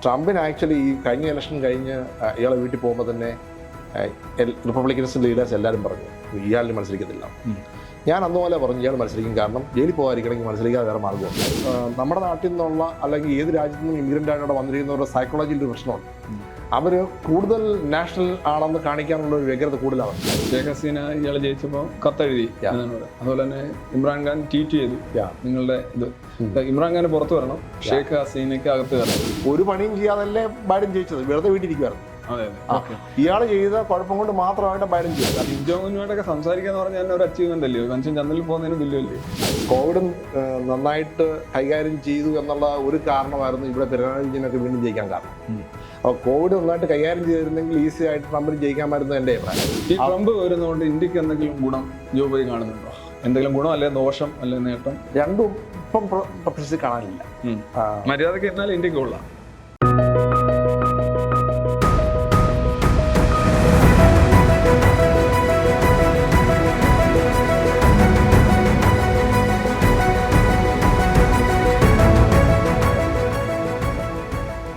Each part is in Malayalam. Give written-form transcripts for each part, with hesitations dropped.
ട്രംപിന് ആക്ച്വലി ഈ കഴിഞ്ഞ ഇലക്ഷൻ കഴിഞ്ഞ് ഇയാളെ വീട്ടിൽ പോകുമ്പോൾ തന്നെ റിപ്പബ്ലിക്കൻസ് ലീഡേഴ്സ് എല്ലാവരും പറഞ്ഞു ഇയാളിന് മത്സരിക്കത്തില്ല. ഞാൻ അന്നുപോലെ പറഞ്ഞു ഇയാൾ മത്സരിക്കും, കാരണം ജയിലിൽ പോകാതിരിക്കണമെങ്കിൽ മത്സരിക്കാതെ വേറെ മാർഗ്ഗമുണ്ട്. നമ്മുടെ നാട്ടിൽ നിന്നുള്ള അല്ലെങ്കിൽ ഏത് രാജ്യത്തു നിന്നും ഇമിഗ്രൻ്റ് ആയിട്ട് വന്നിരിക്കുന്നവരുടെ സൈക്കോളജിയിൽ ഒരു പ്രശ്നമുണ്ട്. അവർ കൂടുതൽ നാഷണൽ ആണെന്ന് കാണിക്കാനുള്ള ഒരു വ്യഗ്രത കൂടുതലാണ്. ഷേഖ് ഹസീന ഇയാൾ ജയിച്ചപ്പോൾ കത്തെഴുതി, അതുപോലെ തന്നെ ഇമ്രാൻഖാൻ ട്വീറ്റ് ചെയ്തു നിങ്ങളുടെ ഇത് ഇമ്രാൻഖാന് പുറത്തു വരണം, ഷേഖ് ഹസീനയ്ക്ക് അകത്ത് കയറണം. ഒരു പണിയും ചെയ്യാതല്ലേ ബൈഡൻ ജയിച്ചത്, വെറുതെ വീട്ടിലിരിക്കുവായിരുന്നു. ഇയാൾ ചെയ്ത കുഴപ്പം കൊണ്ട് മാത്രമായിട്ട് ബൈഡൻ ചെയ്തത്. കിം ജോങ് ഉന്നുമായിട്ടൊക്കെ സംസാരിക്കാന്ന് പറഞ്ഞാൽ ഒരു അച്ചീവ്മെന്റ് അല്ലേ, മനുഷ്യൻ ചന്ദ്രനിൽ പോകുന്നതിന് തുല്യമല്ലേ. കോവിഡ് നന്നായിട്ട് കൈകാര്യം ചെയ്തു എന്നുള്ള ഒരു കാരണമായിരുന്നു ഇവിടെ പിണറായി വിജയനൊക്കെ വീണ്ടും ജയിക്കാൻ കാരണം. അപ്പോൾ കോവിഡ് നന്നായിട്ട് കൈകാര്യം ചെയ്തിരുന്നെങ്കിൽ ഈസി ആയിട്ട് ട്രംപിന് ജയിക്കാമായിരുന്നു എൻ്റെ അഭിപ്രായം. ഈ ട്രംപ് വരുന്നതുകൊണ്ട് ഇന്ത്യക്ക് എന്തെങ്കിലും ഗുണം ജോ ബൈഡൻ കാണുന്നുണ്ടോ? എന്തെങ്കിലും ഗുണം അല്ലെ ദോഷം അല്ലെ നേട്ടം? രണ്ടും ഇപ്പം പ്രത്യേകിച്ച് കാണാനില്ല. മര്യാദക്ക് എന്നാൽ ഇന്ത്യക്ക് കൊള്ളാം.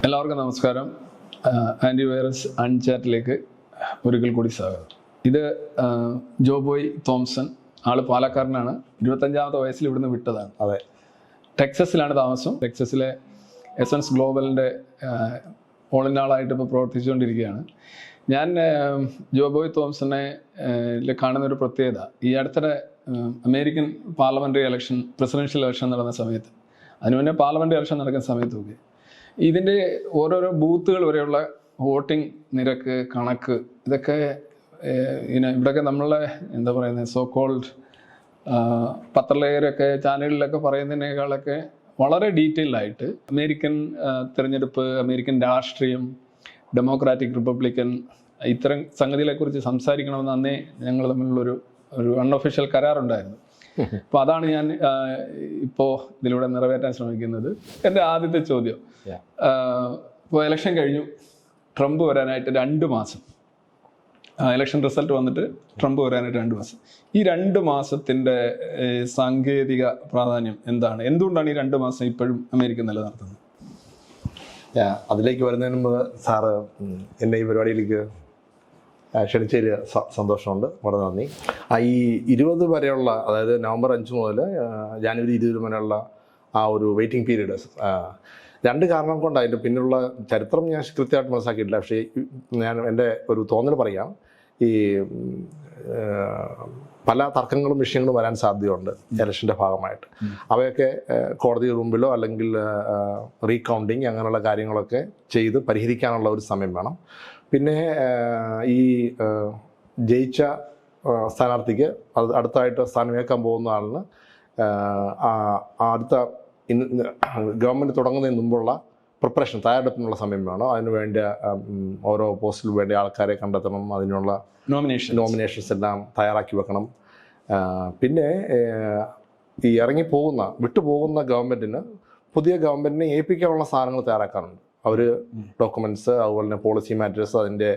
എല്ലാവർക്കും നമസ്കാരം. ആൻറ്റി വൈറസ് അൺചാറ്റിലേക്ക് ഒരിക്കൽ കൂടി സ്വാഗതം. ഇത് ജോബോയ് തോംസൺ, ആള് പാലക്കാരനാണ്. 25-ാമത്തെ വയസ്സിൽ ഇവിടുന്ന് വിട്ടതാണ്. അതെ, ടെക്സസിലാണ് താമസം. ടെക്സസിലെ എസൻസ് ഗ്ലോബലിൻ്റെ ഓൾ ഇൻ ആളായിട്ട് ഇപ്പോൾ പ്രവർത്തിച്ചുകൊണ്ടിരിക്കുകയാണ്. ഞാൻ ജോബോയ് തോംസനെ കാണുന്നൊരു പ്രത്യേകത, ഈ അടുത്തിടെ American parliamentary election, presidential election നടന്ന സമയത്ത്, അതിനു മുന്നേ പാർലമെൻ്ററി ഇലക്ഷൻ നടക്കുന്ന സമയത്തൊക്കെ ഇതിൻ്റെ ഓരോരോ ബൂത്തുകൾ വരെയുള്ള വോട്ടിംഗ് നിരക്ക്, കണക്ക്, ഇതൊക്കെ ഇവിടെയൊക്കെ നമ്മളെ എന്താ പറയുന്നത്, സോ കോൾഡ് പത്രലേഖരൊക്കെ ചാനലിലൊക്കെ പറയുന്നതിനേക്കാളൊക്കെ വളരെ ഡീറ്റെയിൽഡായിട്ട് അമേരിക്കൻ തിരഞ്ഞെടുപ്പ്, അമേരിക്കൻ രാഷ്ട്രീയം, ഡെമോക്രാറ്റിക്, റിപ്പബ്ലിക്കൻ, ഇത്തരം സംഗതികളെക്കുറിച്ച് സംസാരിക്കണമെന്ന് അന്നേ ഞങ്ങൾ തമ്മിലുള്ളൊരു അൺഒഫീഷ്യൽ കരാറുണ്ടായിരുന്നു. അപ്പോൾ അതാണ് ഞാൻ ഇപ്പോൾ ഇതിലൂടെ നിറവേറ്റാൻ ശ്രമിക്കുന്നത്. എൻ്റെ ആദ്യത്തെ ചോദ്യം, ഇപ്പോൾ ഇലക്ഷൻ കഴിഞ്ഞു, ട്രംപ് വരാനായിട്ട് 2 മാസം, ഇലക്ഷൻ റിസൾട്ട് വന്നിട്ട് ട്രംപ് വരാനായിട്ട് 2 മാസം. ഈ 2 മാസത്തിൻ്റെ സാങ്കേതിക പ്രാധാന്യം എന്താണ്? എന്തുകൊണ്ടാണ് ഈ 2 മാസം ഇപ്പോഴും അമേരിക്ക നിലനിർത്തുന്നത്? അതിലേക്ക് വരുന്നതിന് മുമ്പ് സാറ് എൻ്റെ ഈ പരിപാടിയിലേക്ക് ക്ഷണിച്ചതിൽ സന്തോഷമുണ്ട്, വളരെ നന്ദി. ഈ 20 വരെയുള്ള, അതായത് നവംബർ 5 മുതൽ ജാനുവരി 20 വരെയുള്ള ആ ഒരു വെയിറ്റിംഗ് പീരീഡ് 2 കാരണം കൊണ്ട് അതിൻ്റെ പിന്നുള്ള ചരിത്രം ഞാൻ കൃത്യമായിട്ട് മനസ്സിലാക്കിയിട്ടില്ല. പക്ഷേ ഞാൻ എൻ്റെ ഒരു തോന്നൽ പറയാം. ഈ പല തർക്കങ്ങളും വിഷയങ്ങളും വരാൻ സാധ്യതയുണ്ട് ഇലക്ഷൻ്റെ ഭാഗമായിട്ട്. അവയൊക്കെ കോടതി മുമ്പിലോ അല്ലെങ്കിൽ റീകൗണ്ടിങ് അങ്ങനെയുള്ള കാര്യങ്ങളൊക്കെ ചെയ്ത് പരിഹരിക്കാനുള്ള ഒരു സമയം വേണം. പിന്നെ ഈ ജയിച്ച സ്ഥാനാർത്ഥിക്ക് അടുത്തായിട്ട് സ്ഥാനമേൽക്കാൻ പോകുന്ന ആളിന് അടുത്ത ഗവൺമെൻറ് തുടങ്ങുന്നതിന് മുമ്പുള്ള പ്രിപ്പറേഷൻ, തയ്യാറെടുപ്പിനുള്ള സമയം വേണം. അതിന് വേണ്ട ഓരോ പോസ്റ്റിൽ വേണ്ട ആൾക്കാരെ കണ്ടെത്തണം, അതിനുള്ള നോമിനേഷൻസ് എല്ലാം തയ്യാറാക്കി വെക്കണം. പിന്നെ ഈ വിട്ടുപോകുന്ന ഗവൺമെൻറ്റിന് പുതിയ ഗവൺമെൻറ്റിനെ ഏൽപ്പിക്കാനുള്ള സാധനങ്ങൾ തയ്യാറാക്കാറുണ്ട്. അവർ ഡോക്യുമെൻറ്റ്സ്, അതുപോലെ തന്നെ പോളിസി മാറ്റേഴ്സ്, അതിൻ്റെ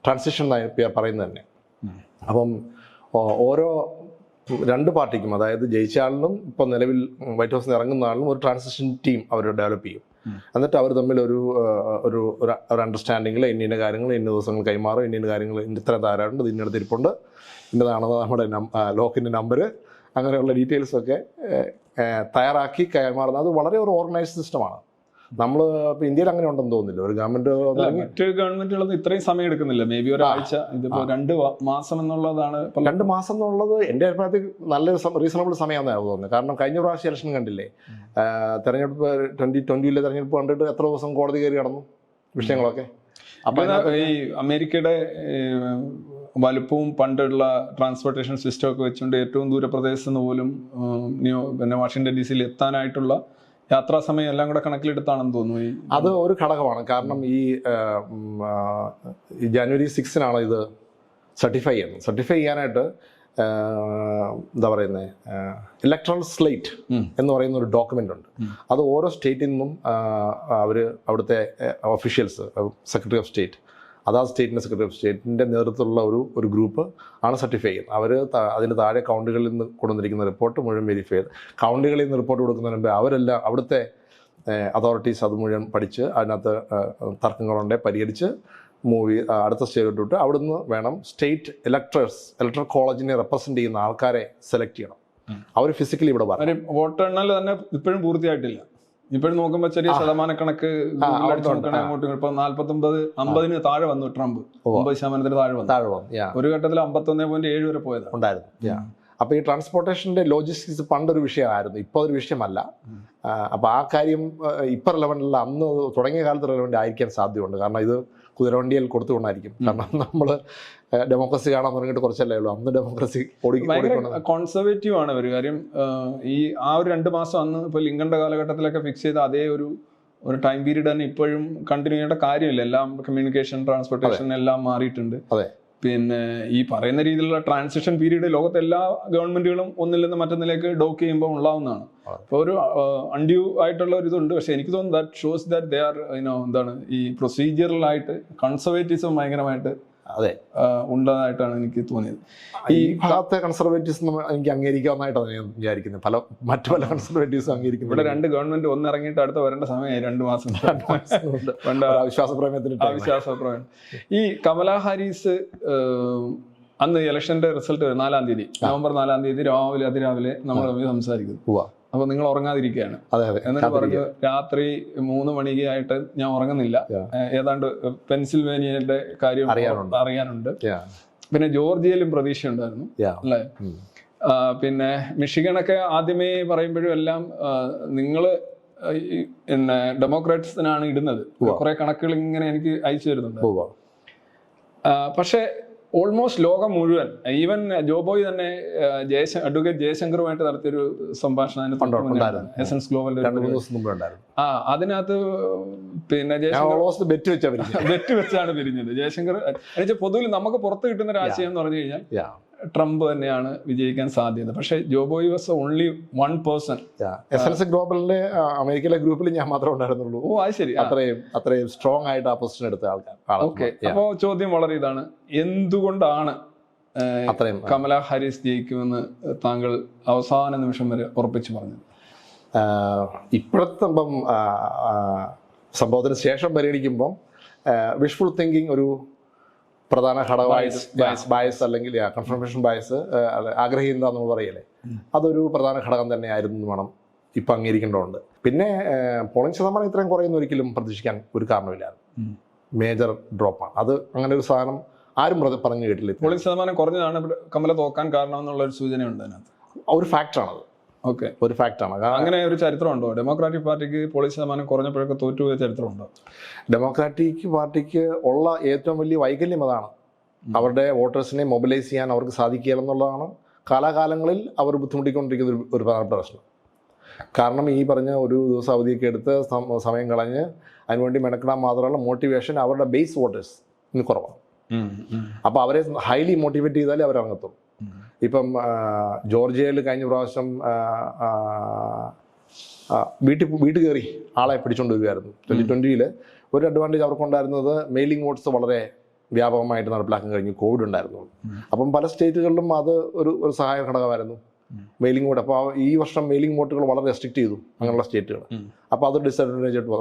ട്രാൻസിഷൻ പറയുന്നത് തന്നെ. അപ്പം ഓരോ 2 പാർട്ടിക്കും, അതായത് ജയിച്ച ആളിനും ഇപ്പോൾ നിലവിൽ വൈറ്റ് ഹൗസിൽ ഇറങ്ങുന്ന ആളിനും ഒരു ട്രാൻസിഷൻ ടീം അവർ ഡെവലപ്പ് ചെയ്യും. എന്നിട്ട് അവർ തമ്മിൽ ഒരു അണ്ടർസ്റ്റാൻഡിങ്ങിൽ ഇന്ന കാര്യങ്ങൾ ഇന്ന ദിവസങ്ങൾ കൈമാറും, ഇന്ന കാര്യങ്ങൾ ഇത്ര താരാറുണ്ട്, ഇത് ഇന്നടത്ത് ഇരിപ്പുണ്ട്, ഇന്നതാണെന്ന് നമ്മുടെ ലോക്കിൻ്റെ നമ്പർ, അങ്ങനെയുള്ള ഡീറ്റെയിൽസൊക്കെ തയ്യാറാക്കി കൈമാറുന്നത്. അത് വളരെ ഒരു ഓർഗനൈസ്ഡ് സിസ്റ്റമാണ്. നമ്മൾ ഇപ്പോൾ ഇന്ത്യയിൽ അങ്ങനെ ഉണ്ടെന്ന് തോന്നുന്നില്ല. ഒരു മറ്റ് ഗവൺമെന്റുകളൊന്നും ഇത്രയും സമയം എടുക്കുന്നില്ല. മേ ബി ഒരാഴ്ച, ഇതിപ്പോൾ 2 മാസം എന്നുള്ളതാണ്. 2 മാസം എന്നുള്ളത് എൻ്റെ അഭിപ്രായത്തിൽ നല്ലൊരു റീസണബിൾ സമയമാണെന്ന് തോന്നുന്നത്. കാരണം കഴിഞ്ഞ പ്രാവശ്യം ഇലക്ഷൻ കണ്ടില്ലേ, തെരഞ്ഞെടുപ്പ് 2020 തെരഞ്ഞെടുപ്പ് കണ്ടിട്ട് എത്ര ദിവസം കോടതി കയറി കടന്നു വിഷയങ്ങളൊക്കെ. അപ്പം ഈ അമേരിക്കയുടെ വലുപ്പവും പണ്ടുള്ള ട്രാൻസ്പോർട്ടേഷൻ സിസ്റ്റം ഒക്കെ വെച്ചുകൊണ്ട് ഏറ്റവും ദൂരപ്രദേശത്ത് നിന്ന് പോലും പിന്നെ വാഷിംഗ്ടൺ DC എത്താനായിട്ടുള്ള യാത്രാ സമയം എല്ലാം കൂടെ കണക്കിലെടുത്താണെന്ന് തോന്നുന്നു. അത് ഒരു ഘടകമാണ്. കാരണം ഈ ജനുവരി 6 ഇത് സർട്ടിഫൈ ചെയ്യാനായിട്ട് എന്താ പറയുന്നത്, ഇലക്ട്രൽ സ്ലേറ്റ് എന്ന് പറയുന്ന ഒരു ഡോക്യുമെൻ്റ് ഉണ്ട്. അത് ഓരോ സ്റ്റേറ്റിൽ നിന്നും അവിടുത്തെ ഒഫീഷ്യൽസ്, സെക്രട്ടറി ഓഫ് സ്റ്റേറ്റ്, അതാത് സ്റ്റേറ്റിൻ്റെ സെക്രട്ടറി ഓഫ് സ്റ്റേറ്റിൻ്റെ നേതൃത്വത്തിലുള്ള ഒരു ഗ്രൂപ്പ് ആണ് സർട്ടിഫൈ ചെയ്യുന്നത്. അവർ അതിന് താഴെ കൗണ്ടുകളിൽ നിന്ന് കൊണ്ടുവന്നിരിക്കുന്ന റിപ്പോർട്ട് മുഴുവൻ വെരിഫൈ ചെയ്ത്, കൗണ്ടുകളിൽ നിന്ന് റിപ്പോർട്ട് കൊടുക്കുന്നതിന് മുമ്പ് അവരെല്ലാം അവിടുത്തെ അതോറിറ്റീസ് അത് മുഴുവൻ പഠിച്ച് അതിനകത്ത് തർക്കങ്ങളുണ്ടെ പരിഹരിച്ച് അടുത്ത സ്റ്റേജിലോട്ട് വിട്ട് അവിടുന്ന് വേണം സ്റ്റേറ്റ് ഇലക്ട്രൽ കോളേജിനെ റെപ്രസെന്റ് ചെയ്യുന്ന ആൾക്കാരെ സെലക്ട് ചെയ്യണം. അവർ ഫിസിക്കലി ഇവിടെ വരണം. വോട്ടെണ്ണൽ തന്നെ ഇപ്പോഴും പൂർത്തിയായിട്ടില്ല. ഇപ്പോഴും നോക്കുമ്പോൾ ചെറിയ ശതമാനക്കണക്ക് അങ്ങോട്ടും ഇപ്പൊ 49-50 താഴെ വന്നു. ട്രംപ് 50% താഴെ വന്നു. ഒരു ഘട്ടത്തിൽ 51.7 വരെ ഉണ്ടായിരുന്നു. അപ്പൊ ഈ ട്രാൻസ്പോർട്ടേഷന്റെ ലോജിസ്റ്റിക്സ് പണ്ടൊരു വിഷയമായിരുന്നു, ഇപ്പൊ ഒരു വിഷയമല്ല. അപ്പൊ ആ കാര്യം ഇപ്പൊ റെലവൻ്റ് അന്ന് തുടങ്ങിയ കാലത്ത് റെലവൻ്റ് ആയിരിക്കാൻ സാധ്യതയുണ്ട്. കാരണം ഇത് കുതിരവണ്ടിയിൽ കൊടുത്തുകൊണ്ടായിരിക്കും. കാരണം നമ്മൾ ഡെമോക്രസി കാണാൻ തുടങ്ങിയിട്ട് കുറച്ചല്ലേ ഉള്ളൂ. അന്ന് ഡെമോക്രസി കോൺസർവേറ്റീവ് ആണ് ഒരു കാര്യം. ഈ ആ ഒരു 2 മാസം അന്ന് ഇപ്പൊ ലിങ്കന്റെ കാലഘട്ടത്തിലൊക്കെ ഫിക്സ് ചെയ്ത അതേ ഒരു ടൈം പീരീഡ് തന്നെ ഇപ്പോഴും കണ്ടിന്യൂ ചെയ്യേണ്ട കാര്യമില്ല. എല്ലാം കമ്മ്യൂണിക്കേഷൻ, ട്രാൻസ്പോർട്ടേഷൻ എല്ലാം മാറിയിട്ടുണ്ട്. പിന്നെ ഈ പറയുന്ന രീതിയിലുള്ള ട്രാൻസിഷൻ പീരീഡ് ലോകത്തെ എല്ലാ ഗവൺമെന്റുകളും ഒന്നിൽ നിന്ന് മറ്റൊന്നിലേക്ക് ഡോക്ക് ചെയ്യുമ്പോൾ ഉണ്ടാവുന്നതാണ്. അപ്പോൾ ഒരു അൺഡ്യൂ ആയിട്ടുള്ള ഒരു ഇതുണ്ട്. പക്ഷെ എനിക്ക് തോന്നുന്നു that shows that they are എന്താണ് ഈ പ്രൊസീജിയറലായിട്ട് കൺസർവേറ്റീവ്സും ഭയങ്കരമായിട്ട് ഉള്ളതായിട്ടാണ് എനിക്ക് തോന്നിയത്. ഈ ഭാഗത്തെ കൺസർവേറ്റീവ്സ് എനിക്ക് അംഗീകരിക്കാവുന്നതായിട്ടാണ് ഞാൻ വിചാരിക്കുന്നത്. മറ്റു പല കൺസർവേറ്റീവ്സും അംഗീകരിക്കുന്നു. ഇവിടെ 2 ഗവൺമെന്റ് ഒന്നിറങ്ങിയിട്ട് അടുത്ത വരേണ്ട സമയമായി 2 മാസം അവിശ്വാസപ്രമേയം. ഈ കമലാ ഹാരിസ് അന്ന് ഇലക്ഷന്റെ റിസൾട്ട് 4-ാം തീയതി, നവംബർ 4-ാം തീയതി അതിരാവിലെ നമ്മൾ തമ്മിൽ സംസാരിക്കുന്നു. അപ്പൊ നിങ്ങൾ ഉറങ്ങാതിരിക്കുകയാണ് എന്നിട്ട് പറഞ്ഞു രാത്രി 3 മണിക്കായിട്ട് ഞാൻ ഉറങ്ങുന്നില്ല, ഏതാണ്ട് പെൻസിൽവേനിയയുടെ കാര്യം അറിയാനുണ്ട്. പിന്നെ ജോർജിയയിലും പ്രതീക്ഷ ഉണ്ടായിരുന്നു അല്ലേ? പിന്നെ മിഷിഗണൊക്കെ ആദ്യമേ പറയുമ്പോഴും എല്ലാം നിങ്ങള് പിന്നെ ഡെമോക്രാറ്റ്സിനാണ് ഇടുന്നത്. കുറെ കണക്കുകൾ ഇങ്ങനെ എനിക്ക് അയച്ചു തരുന്നുണ്ട്. പക്ഷെ ഓൾമോസ്റ്റ് ലോകം മുഴുവൻ, ഈവൻ ജോബോയ് തന്നെ അഡ്വക്കേറ്റ് ജയശങ്കറുമായിട്ട് നടത്തിയൊരു സംഭാഷണം എസൻസ് ഗ്ലോബൽ അതിനകത്ത് പിന്നെ ബെറ്റ് വെച്ചാണ് പിരിഞ്ഞത്. ജയശങ്കർ പൊതുവിൽ നമുക്ക് പുറത്ത് കിട്ടുന്ന രാഷ്ട്രീയം എന്ന് പറഞ്ഞു കഴിഞ്ഞാൽ ട്രംപ് തന്നെയാണ് വിജയിക്കാൻ സാധ്യത. പക്ഷെ ജോബോയ് വാസ് ഓൺലി 1%. എസൻസ് ഗ്ലോബലിന്റെ അമേരിക്കയിലെ ഗ്രൂപ്പിൽ ഞാൻ മാത്രമേ ഉണ്ടായിരുന്നുള്ളൂ. ഓ അത് ശരി. അത്രയും സ്ട്രോങ് ആയിട്ട് ആ പൊസിഷൻ എടുത്ത ആൾക്കാർ. ഓക്കെ, അപ്പോ ചോദ്യം വളരെ ഇതാണ്, എന്തുകൊണ്ടാണ് കമലാ ഹാരിസ് ജയിക്കുമെന്ന് താങ്കൾ അവസാന നിമിഷം വരെ ഉറപ്പിച്ചു പറഞ്ഞത്? ഇപ്പോഴത്തെ സംഭവത്തിന് ശേഷം പരിഗണിക്കുമ്പം വിഷ്ഫുൾ തിങ്കിങ് ഒരു പ്രധാന ഘടകമായിട്ട്, ബയസ് അല്ലെങ്കിൽ കൺഫർമേഷൻ ബയസ്, ആഗ്രഹീയത എന്ന് പറയല്ലേ, അതൊരു പ്രധാന ഘടകം തന്നെയായിരുന്നു എന്ന് വേണം ഇപ്പം അംഗീകരിക്കേണ്ടതുണ്ട്. പിന്നെ പോളിംഗ് ശതമാനം ഇത്രയും കുറയുന്ന ഒരിക്കലും പ്രതീക്ഷിക്കാൻ ഒരു കാരണമില്ലായിരുന്നു. മേജർ ഡ്രോപ്പാണ് അത്. അങ്ങനെ ഒരു സാധനം ആരും പറഞ്ഞു കേട്ടില്ല. പോളിംഗ് ശതമാനം കുറഞ്ഞതാണ് കമല തോക്കാൻ കാരണം എന്നുള്ള ഒരു സൂചനയുണ്ട് അതിനകത്ത്. ഒരു ഫാക്ടറാണത്. ഓക്കെ, ഒരു ഫാക്ടാണ്. അങ്ങനെ ഒരു ചരിത്രമുണ്ടോ? ഡെമോക്രാറ്റിക് പാർട്ടിക്ക് പോളിംഗ് ശതമാനം കുറഞ്ഞപ്പോഴൊക്കെ തോറ്റുപോയ ചരിത്രമുണ്ടോ? ഡെമോക്രാറ്റിക് പാർട്ടിക്ക് ഉള്ള ഏറ്റവും വലിയ വൈകല്യം അതാണ്. അവരുടെ വോട്ടേഴ്സിനെ മൊബിലൈസ് ചെയ്യാൻ അവർക്ക് സാധിക്കുക എന്നുള്ളതാണ് കാലാകാലങ്ങളിൽ അവർ ബുദ്ധിമുട്ടിക്കൊണ്ടിരിക്കുന്ന ഒരു പ്രധാനപ്പെട്ട പ്രശ്നം. കാരണം ഈ പറഞ്ഞ ഒരു ദിവസം അവധിയൊക്കെ എടുത്ത് സമയം കളഞ്ഞ് അതിനുവേണ്ടി മെനക്കെടാൻ മാത്രമല്ല മോട്ടിവേഷൻ അവരുടെ ബേസ് വോട്ടേഴ്സ് ഇന്ന് കുറവാണ്. അപ്പോൾ അവരെ ഹൈലി മോട്ടിവേറ്റ് ചെയ്താലേ അവരിറങ്ങത്തുള്ളൂ. ഇപ്പം ജോർജിയയിൽ കഴിഞ്ഞ പ്രാവശ്യം വീട്ടിൽ കയറി ആളെ പിടിച്ചുകൊണ്ട് വരികയായിരുന്നു. 2020 ഒരു അഡ്വാൻറ്റേജ് അവർക്കുണ്ടായിരുന്നത് മെയിലിംഗ് വോട്ട്സ് വളരെ വ്യാപകമായിട്ട് നടപ്പിലാക്കാൻ കഴിഞ്ഞു. കോവിഡ് ഉണ്ടായിരുന്നു. അപ്പം പല സ്റ്റേറ്റുകളിലും അത് ഒരു സഹായ ഘടകമായിരുന്നു മെയിലിംഗ് വോട്ട്. അപ്പോൾ ഈ വർഷം മെയിലിംഗ് വോട്ടുകൾ വളരെ റെസ്ട്രിക്ട് ചെയ്തു അങ്ങനെയുള്ള സ്റ്റേറ്റുകൾ. അപ്പോൾ അതൊരു ഡിസഡ്വാൻറ്റേജ് ആയിട്ട്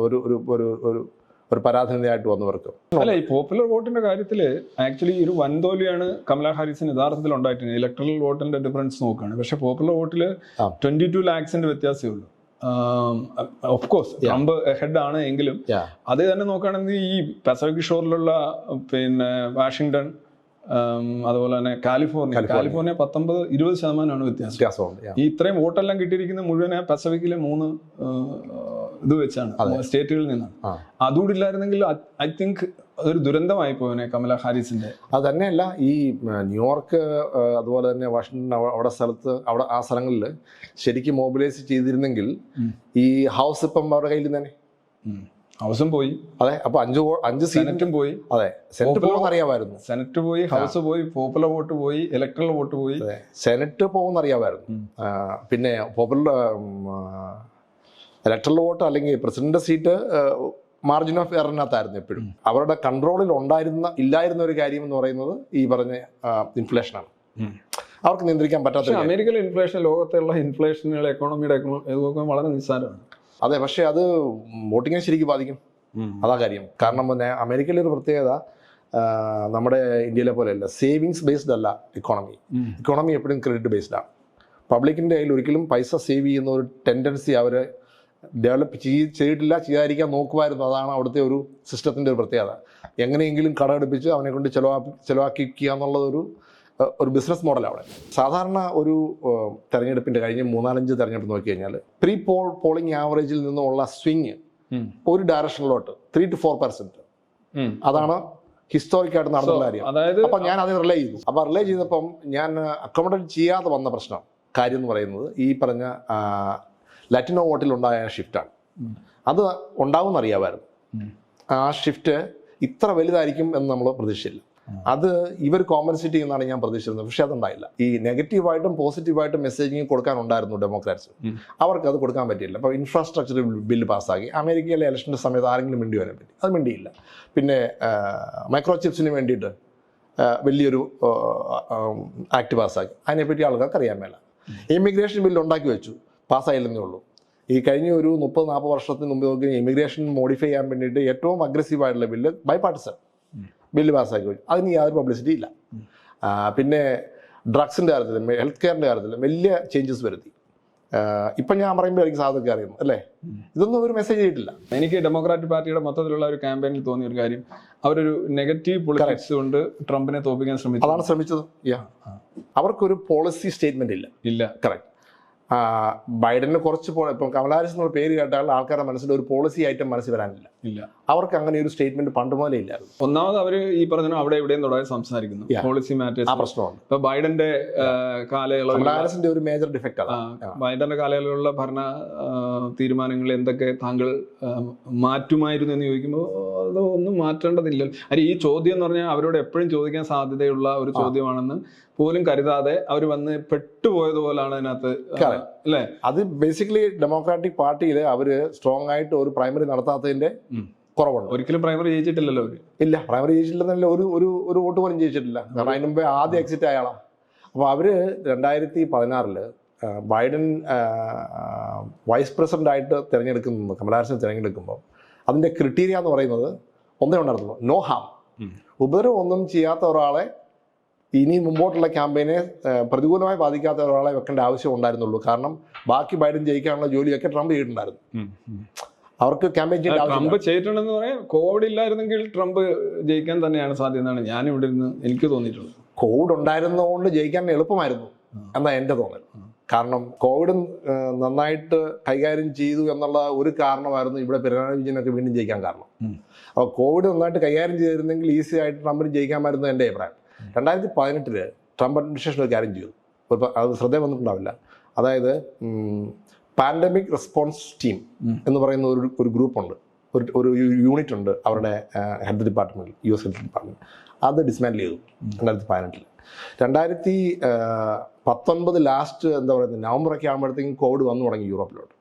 ഒരു പരാധീനതയായിട്ട് വന്നവർക്ക്. അല്ല, ഈ പോപ്പുലർ വോട്ടിന്റെ കാര്യത്തിൽ ആക്ച്വലി ഒരു വൻതോൽവിയാണ് കമലാ ഹാരിസിന് യഥാർത്ഥത്തിൽ ഉണ്ടായിട്ടുണ്ട്. ഇലക്ട്രൽ വോട്ടിന്റെ ഡിഫറൻസ് നോക്കുകയാണ്. പക്ഷെ പോപ്പുലർ വോട്ടിൽ 22 lakhs വ്യത്യാസമേ ഉള്ളൂ. ഓഫ് കോഴ്സ് ട്രംപ് ഹെഡ് ആണ് എങ്കിലും അത് തന്നെ നോക്കുകയാണെങ്കിൽ ഈ പസഫിക് ഷോറിലുള്ള പിന്നെ വാഷിങ്ടൺ, അതുപോലെ തന്നെ കാലിഫോർണിയ 19-20% വ്യത്യാസം. ഈ ഇത്രയും വോട്ടെല്ലാം കിട്ടിയിരിക്കുന്ന മുഴുവൻ പസഫിക്കിലെ 3 ഇത് വെച്ചാണ്, സ്റ്റേറ്റുകളിൽ നിന്നാണ്. അതുകൂടി ഇല്ലായിരുന്നെങ്കിൽ ഐ തിങ്ക് അതൊരു ദുരന്തമായി പോയനെ കമലാ ഹാരിസിന്റെ. അത് തന്നെയല്ല, ഈ ന്യൂയോർക്ക് അതുപോലെ തന്നെ വാഷിങ്ടൺ അവിടെ ആ സ്ഥലങ്ങളിൽ ശരിക്കും മൊബിലൈസ് ചെയ്തിരുന്നെങ്കിൽ ഈ ഹൗസ് ഇപ്പം അവരുടെ കയ്യിൽ തന്നെ ഹൗസും പോയി. അതെ, അപ്പൊ 5 സെനറ്റും പോയി. അതെ, സെനറ്റ് പോകുന്ന അറിയാമായിരുന്നു. സെനറ്റ് പോയി, ഹൗസ് പോയി, പോപ്പുലർ വോട്ട് പോയി, ഇലക്ട്രൽ വോട്ട് പോയി. സെനറ്റ് പോകുന്ന അറിയാമായിരുന്നു. പിന്നെ പോപ്പുലർ ഇലക്ട്രൽ വോട്ട് അല്ലെങ്കിൽ പ്രസിഡന്റ് സീറ്റ് മാർജിൻ ഓഫ് എററിനകത്തായിരുന്നു എപ്പോഴും. അവരുടെ കൺട്രോളിൽ ഇല്ലായിരുന്ന ഒരു കാര്യം എന്ന് പറയുന്നത് ഈ പറഞ്ഞ ഇൻഫ്ലേഷനാണ്. അവർക്ക് നിയന്ത്രിക്കാൻ പറ്റാത്ത. അമേരിക്കയിലെ ഇൻഫ്ലേഷൻ ലോകത്തുള്ള ഇൻഫ്ലേഷനുകൾ എക്കോണമിയുടെ വളരെ നിസ്സാരമാണ്. അതെ, പക്ഷേ അത് വോട്ടിങ്ങിനെ ശരിക്കും ബാധിക്കും. അതാ കാര്യം. കാരണം പിന്നെ അമേരിക്കയിലെ ഒരു പ്രത്യേകത നമ്മുടെ ഇന്ത്യയിലെ പോലെയല്ല, സേവിങ്സ് ബേസ്ഡ് അല്ല ഇക്കോണമി. ഇക്കോണമി എപ്പോഴും ക്രെഡിറ്റ് ബേസ്ഡ് ആണ്. പബ്ലിക്കിൻ്റെ കയ്യിൽ ഒരിക്കലും പൈസ സേവ് ചെയ്യുന്ന ഒരു ടെൻഡൻസി അവർ ഡെവലപ്പ് ചെയ്തിട്ടില്ല, ചെയ്യാതിരിക്കാൻ നോക്കുമായിരുന്നു. അതാണ് അവിടുത്തെ ഒരു സിസ്റ്റത്തിൻ്റെ ഒരു പ്രത്യേകത. എങ്ങനെയെങ്കിലും കടമെടുപ്പിച്ച് അവനെ കൊണ്ട് ചിലവാക്കിക്കുക എന്നുള്ളത് ഒരു ബിസിനസ് മോഡലാണ് അവിടെ. സാധാരണ ഒരു തെരഞ്ഞെടുപ്പിൻ്റെ കഴിഞ്ഞ 3-4 തെരഞ്ഞെടുപ്പ് നോക്കി കഴിഞ്ഞാൽ പോളിംഗ് ആവറേജിൽ നിന്നുള്ള സ്വിങ് ഒരു ഡയറക്ഷനിലോട്ട് 3 to 4%. അതാണ് ഹിസ്റ്റോറിക്കായിട്ട് നടന്ന കാര്യം. അപ്പം ഞാൻ അത് റിലേ ചെയ്തു. അപ്പോൾ റിലേ ചെയ്തപ്പം ഞാൻ അക്കോമഡേറ്റ് ചെയ്യാതെ വന്ന കാര്യം എന്ന് പറയുന്നത് ഈ പറഞ്ഞ ലാറ്റിനോ വോട്ടിലുണ്ടായ ഷിഫ്റ്റാണ്. അത് ഉണ്ടാവുമെന്ന് അറിയാമായിരുന്നു. ആ ഷിഫ്റ്റ് ഇത്ര വലുതായിരിക്കും എന്ന് നമ്മൾ പ്രതീക്ഷിച്ചില്ല. അത് ഇവർ കോമ്പൻസേറ്റ് ചെയ്യുന്നതാണ് ഞാൻ പ്രതീക്ഷിച്ചിരുന്നത്. പക്ഷെ അതുണ്ടായില്ല. ഈ നെഗറ്റീവായിട്ടും പോസിറ്റീവായിട്ടും മെസ്സേജിങ് കൊടുക്കാനുണ്ടായിരുന്നു ഡെമോക്രാറ്റ്സ്. അവർക്ക് അത് കൊടുക്കാൻ പറ്റിയില്ല. അപ്പോൾ ഇൻഫ്രാസ്ട്രക്ചർ ബില്ല് പാസ്സാക്കി. അമേരിക്കയിലെ ഇലക്ഷൻ്റെ സമയത്ത് ആരെങ്കിലും മിണ്ടി വരാൻ പറ്റി? അത് മിണ്ടിയില്ല. പിന്നെ മൈക്രോ ചിപ്സിന് വേണ്ടിയിട്ട് വലിയൊരു ആക്ട് പാസ്സാക്കി. അതിനെപ്പറ്റി ആൾക്കാർക്ക് അറിയാൻ മേല. ഇമിഗ്രേഷൻ ബില്ല് ഉണ്ടാക്കി വെച്ചു, പാസ്സായില്ലെന്നേ ഉള്ളൂ. ഈ കഴിഞ്ഞ ഒരു 30-40 വർഷത്തിന് മുമ്പ് നോക്കി ഇമിഗ്രേഷൻ മോഡിഫൈ ചെയ്യാൻ വേണ്ടിയിട്ട് ഏറ്റവും അഗ്രസീവായിട്ടുള്ള ബില്ല് ബൈപാർട്ടിസൺ ബില്ല് പാസ്സാക്കി വെച്ചു. അതിന് യാതൊരു പബ്ലിസിറ്റി ഇല്ല. പിന്നെ ഡ്രഗ്സിൻ്റെ കാര്യത്തിലും ഹെൽത്ത് കെയറിൻ്റെ കാര്യത്തിലും വലിയ ചേഞ്ചസ് വരുത്തി. ഇപ്പം ഞാൻ പറയുമ്പോൾ എനിക്ക് സാധനമൊക്കെ അറിയുന്നു അല്ലേ, ഇതൊന്നും ഒരു മെസ്സേജ് ചെയ്തിട്ടില്ല. എനിക്ക് ഡെമോക്രാറ്റിക് പാർട്ടിയുടെ മൊത്തത്തിലുള്ള ഒരു ക്യാമ്പയിനിൽ തോന്നിയ ഒരു കാര്യം, അവരൊരു നെഗറ്റീവ് പൊളിറ്റിക്സ് കൊണ്ട് ട്രംപിനെ തോൽപ്പിക്കാൻ ശ്രമിച്ചു. അതാണ് ശ്രമിച്ചത്. അവർക്കൊരു പോളിസി സ്റ്റേറ്റ്മെന്റ് ഇല്ല. കറക്റ്റ്. ബൈഡന് കുറച്ച് ഇപ്പം കമലാ ഹാരിസ് എന്നുള്ള പേര് കേട്ടാൽ ആൾക്കാരുടെ മനസ്സിൽ ഒരു പോളിസി ഐറ്റം മനസ്സിൽ വരാനില്ല. അവർക്ക് അങ്ങനെ ഒരു സ്റ്റേറ്റ്മെന്റ് പണ്ട് മുതലേ ഇല്ലായിരുന്നു. ഒന്നാമത് അവർ ഈ പറഞ്ഞ അവിടെ എവിടെയും തുടങ്ങി സംസാരിക്കുന്നു പോളിസി മാറ്റേഴ്സ്. ആ പ്രശ്നമുണ്ട്. ഇപ്പൊ ബൈഡന്റെ കാലയളവിൽ ഒരു മേജർ ഡിഫക്റ്റ് അതാണ്. ബൈഡന്റെ കാലയളവിലുള്ള ഭരണ തീരുമാനങ്ങൾ എന്തൊക്കെ താങ്കൾ മാറ്റുമായിരുന്നു എന്ന് ചോദിക്കുമ്പോൾ അത് ഒന്നും മാറ്റേണ്ടതില്ല. ഈ ചോദ്യം എന്ന് പറഞ്ഞാൽ അവരോട് എപ്പോഴും ചോദിക്കാൻ സാധ്യതയുള്ള ഒരു ചോദ്യമാണെന്ന് പോലും കരുതാതെ അവർ വന്ന് പെട്ടുപോയതുപോലാണ് അതിനകത്ത് അല്ലേ. അത് ബേസിക്കലി ഡെമോക്രാറ്റിക് പാർട്ടിയിൽ അവര് സ്ട്രോങ് ആയിട്ട് ഒരു പ്രൈമറി നടത്താത്തതിന്റെ കുറവുണ്ട്. ഒരിക്കലും പ്രൈമറി ജയിച്ചിട്ടില്ലല്ലോ അവര്. ഇല്ല, പ്രൈമറി ജയിച്ചിട്ടില്ലെന്നല്ല, ഒരു വോട്ട് പോലും ജയിച്ചിട്ടില്ല. കാരണം അതിന് മുമ്പേ ആദ്യം എക്സിറ്റ് ആയാളാണ്. അപ്പോൾ അവര് 2016 ബൈഡൻ വൈസ് പ്രസിഡന്റ് ആയിട്ട് തിരഞ്ഞെടുക്കുന്നത്, കമലാ ഹാരിസിനെ തിരഞ്ഞെടുക്കുമ്പോൾ അതിന്റെ ക്രിറ്റീരിയ എന്ന് പറയുന്നത് ഒന്നേ ഉണ്ടായിരുന്നു, നോ ഹാം. ഉപദ്രവം ഒന്നും ചെയ്യാത്ത ഒരാളെ, ഇനി മുമ്പോട്ടുള്ള ക്യാമ്പയിനെ പ്രതികൂലമായി ബാധിക്കാത്ത ഒരാളെ വെക്കേണ്ട ആവശ്യം ഉണ്ടായിരുന്നുള്ളൂ. കാരണം ബാക്കി ബൈഡൻ ജയിക്കാനുള്ള ജോലിയൊക്കെ ട്രംപ് ചെയ്തിട്ടുണ്ടായിരുന്നു. അവർക്ക് ക്യാമ്പയിൻ ട്രംപ് ചെയ്തിട്ടുണ്ടെന്ന് പറയാം. കോവിഡ് ഇല്ലായിരുന്നെങ്കിൽ ട്രംപ് ജയിക്കാൻ തന്നെയാണ് സാധ്യത എന്നാണ് ഞാൻ ഇവിടെ നിന്ന് എനിക്ക് തോന്നിയിട്ടുള്ളത്. കോവിഡ് ഉണ്ടായിരുന്നതുകൊണ്ട് ജയിക്കാൻ എളുപ്പമായിരുന്നു എന്നാ എൻ്റെ തോന്നൽ. കാരണം കോവിഡ് നന്നായിട്ട് കൈകാര്യം ചെയ്തു എന്നുള്ള ഒരു കാരണമായിരുന്നു ഇവിടെ പിണറായി വിജയനൊക്കെ വീണ്ടും ജയിക്കാൻ കാരണം. അപ്പോൾ കോവിഡ് നന്നായിട്ട് കൈകാര്യം ചെയ്തിരുന്നെങ്കിൽ ഈസി ആയിട്ട് ട്രംപിന് ജയിക്കാമായിരുന്നു എൻ്റെ അഭിപ്രായം. 2018 ട്രംപ് അഡ്മിനിസ്ട്രേഷൻ ഒരു കാര്യം ചെയ്തു, അത് ശ്രദ്ധ വന്നിട്ടുണ്ടാവില്ല. അതായത് പാൻഡമിക് റെസ്പോൺസ് ടീം എന്ന് പറയുന്ന ഒരു ഗ്രൂപ്പുണ്ട്, ഒരു യൂണിറ്റ് ഉണ്ട് അവരുടെ ഹെൽത്ത് ഡിപ്പാർട്ട്മെൻറ്റിൽ, US ഹെൽത്ത് ഡിപ്പാർട്ട്മെൻറ്റ്. അത് ഡിസ്മാൻഡിൽ ചെയ്തു 2018. 2019 ലാസ്റ്റ് എന്താ പറയുന്നത്, നവംബറൊക്കെ ആകുമ്പോഴത്തേക്കും കോവിഡ് വന്നു തുടങ്ങി യൂറോപ്പിലോട്ട്.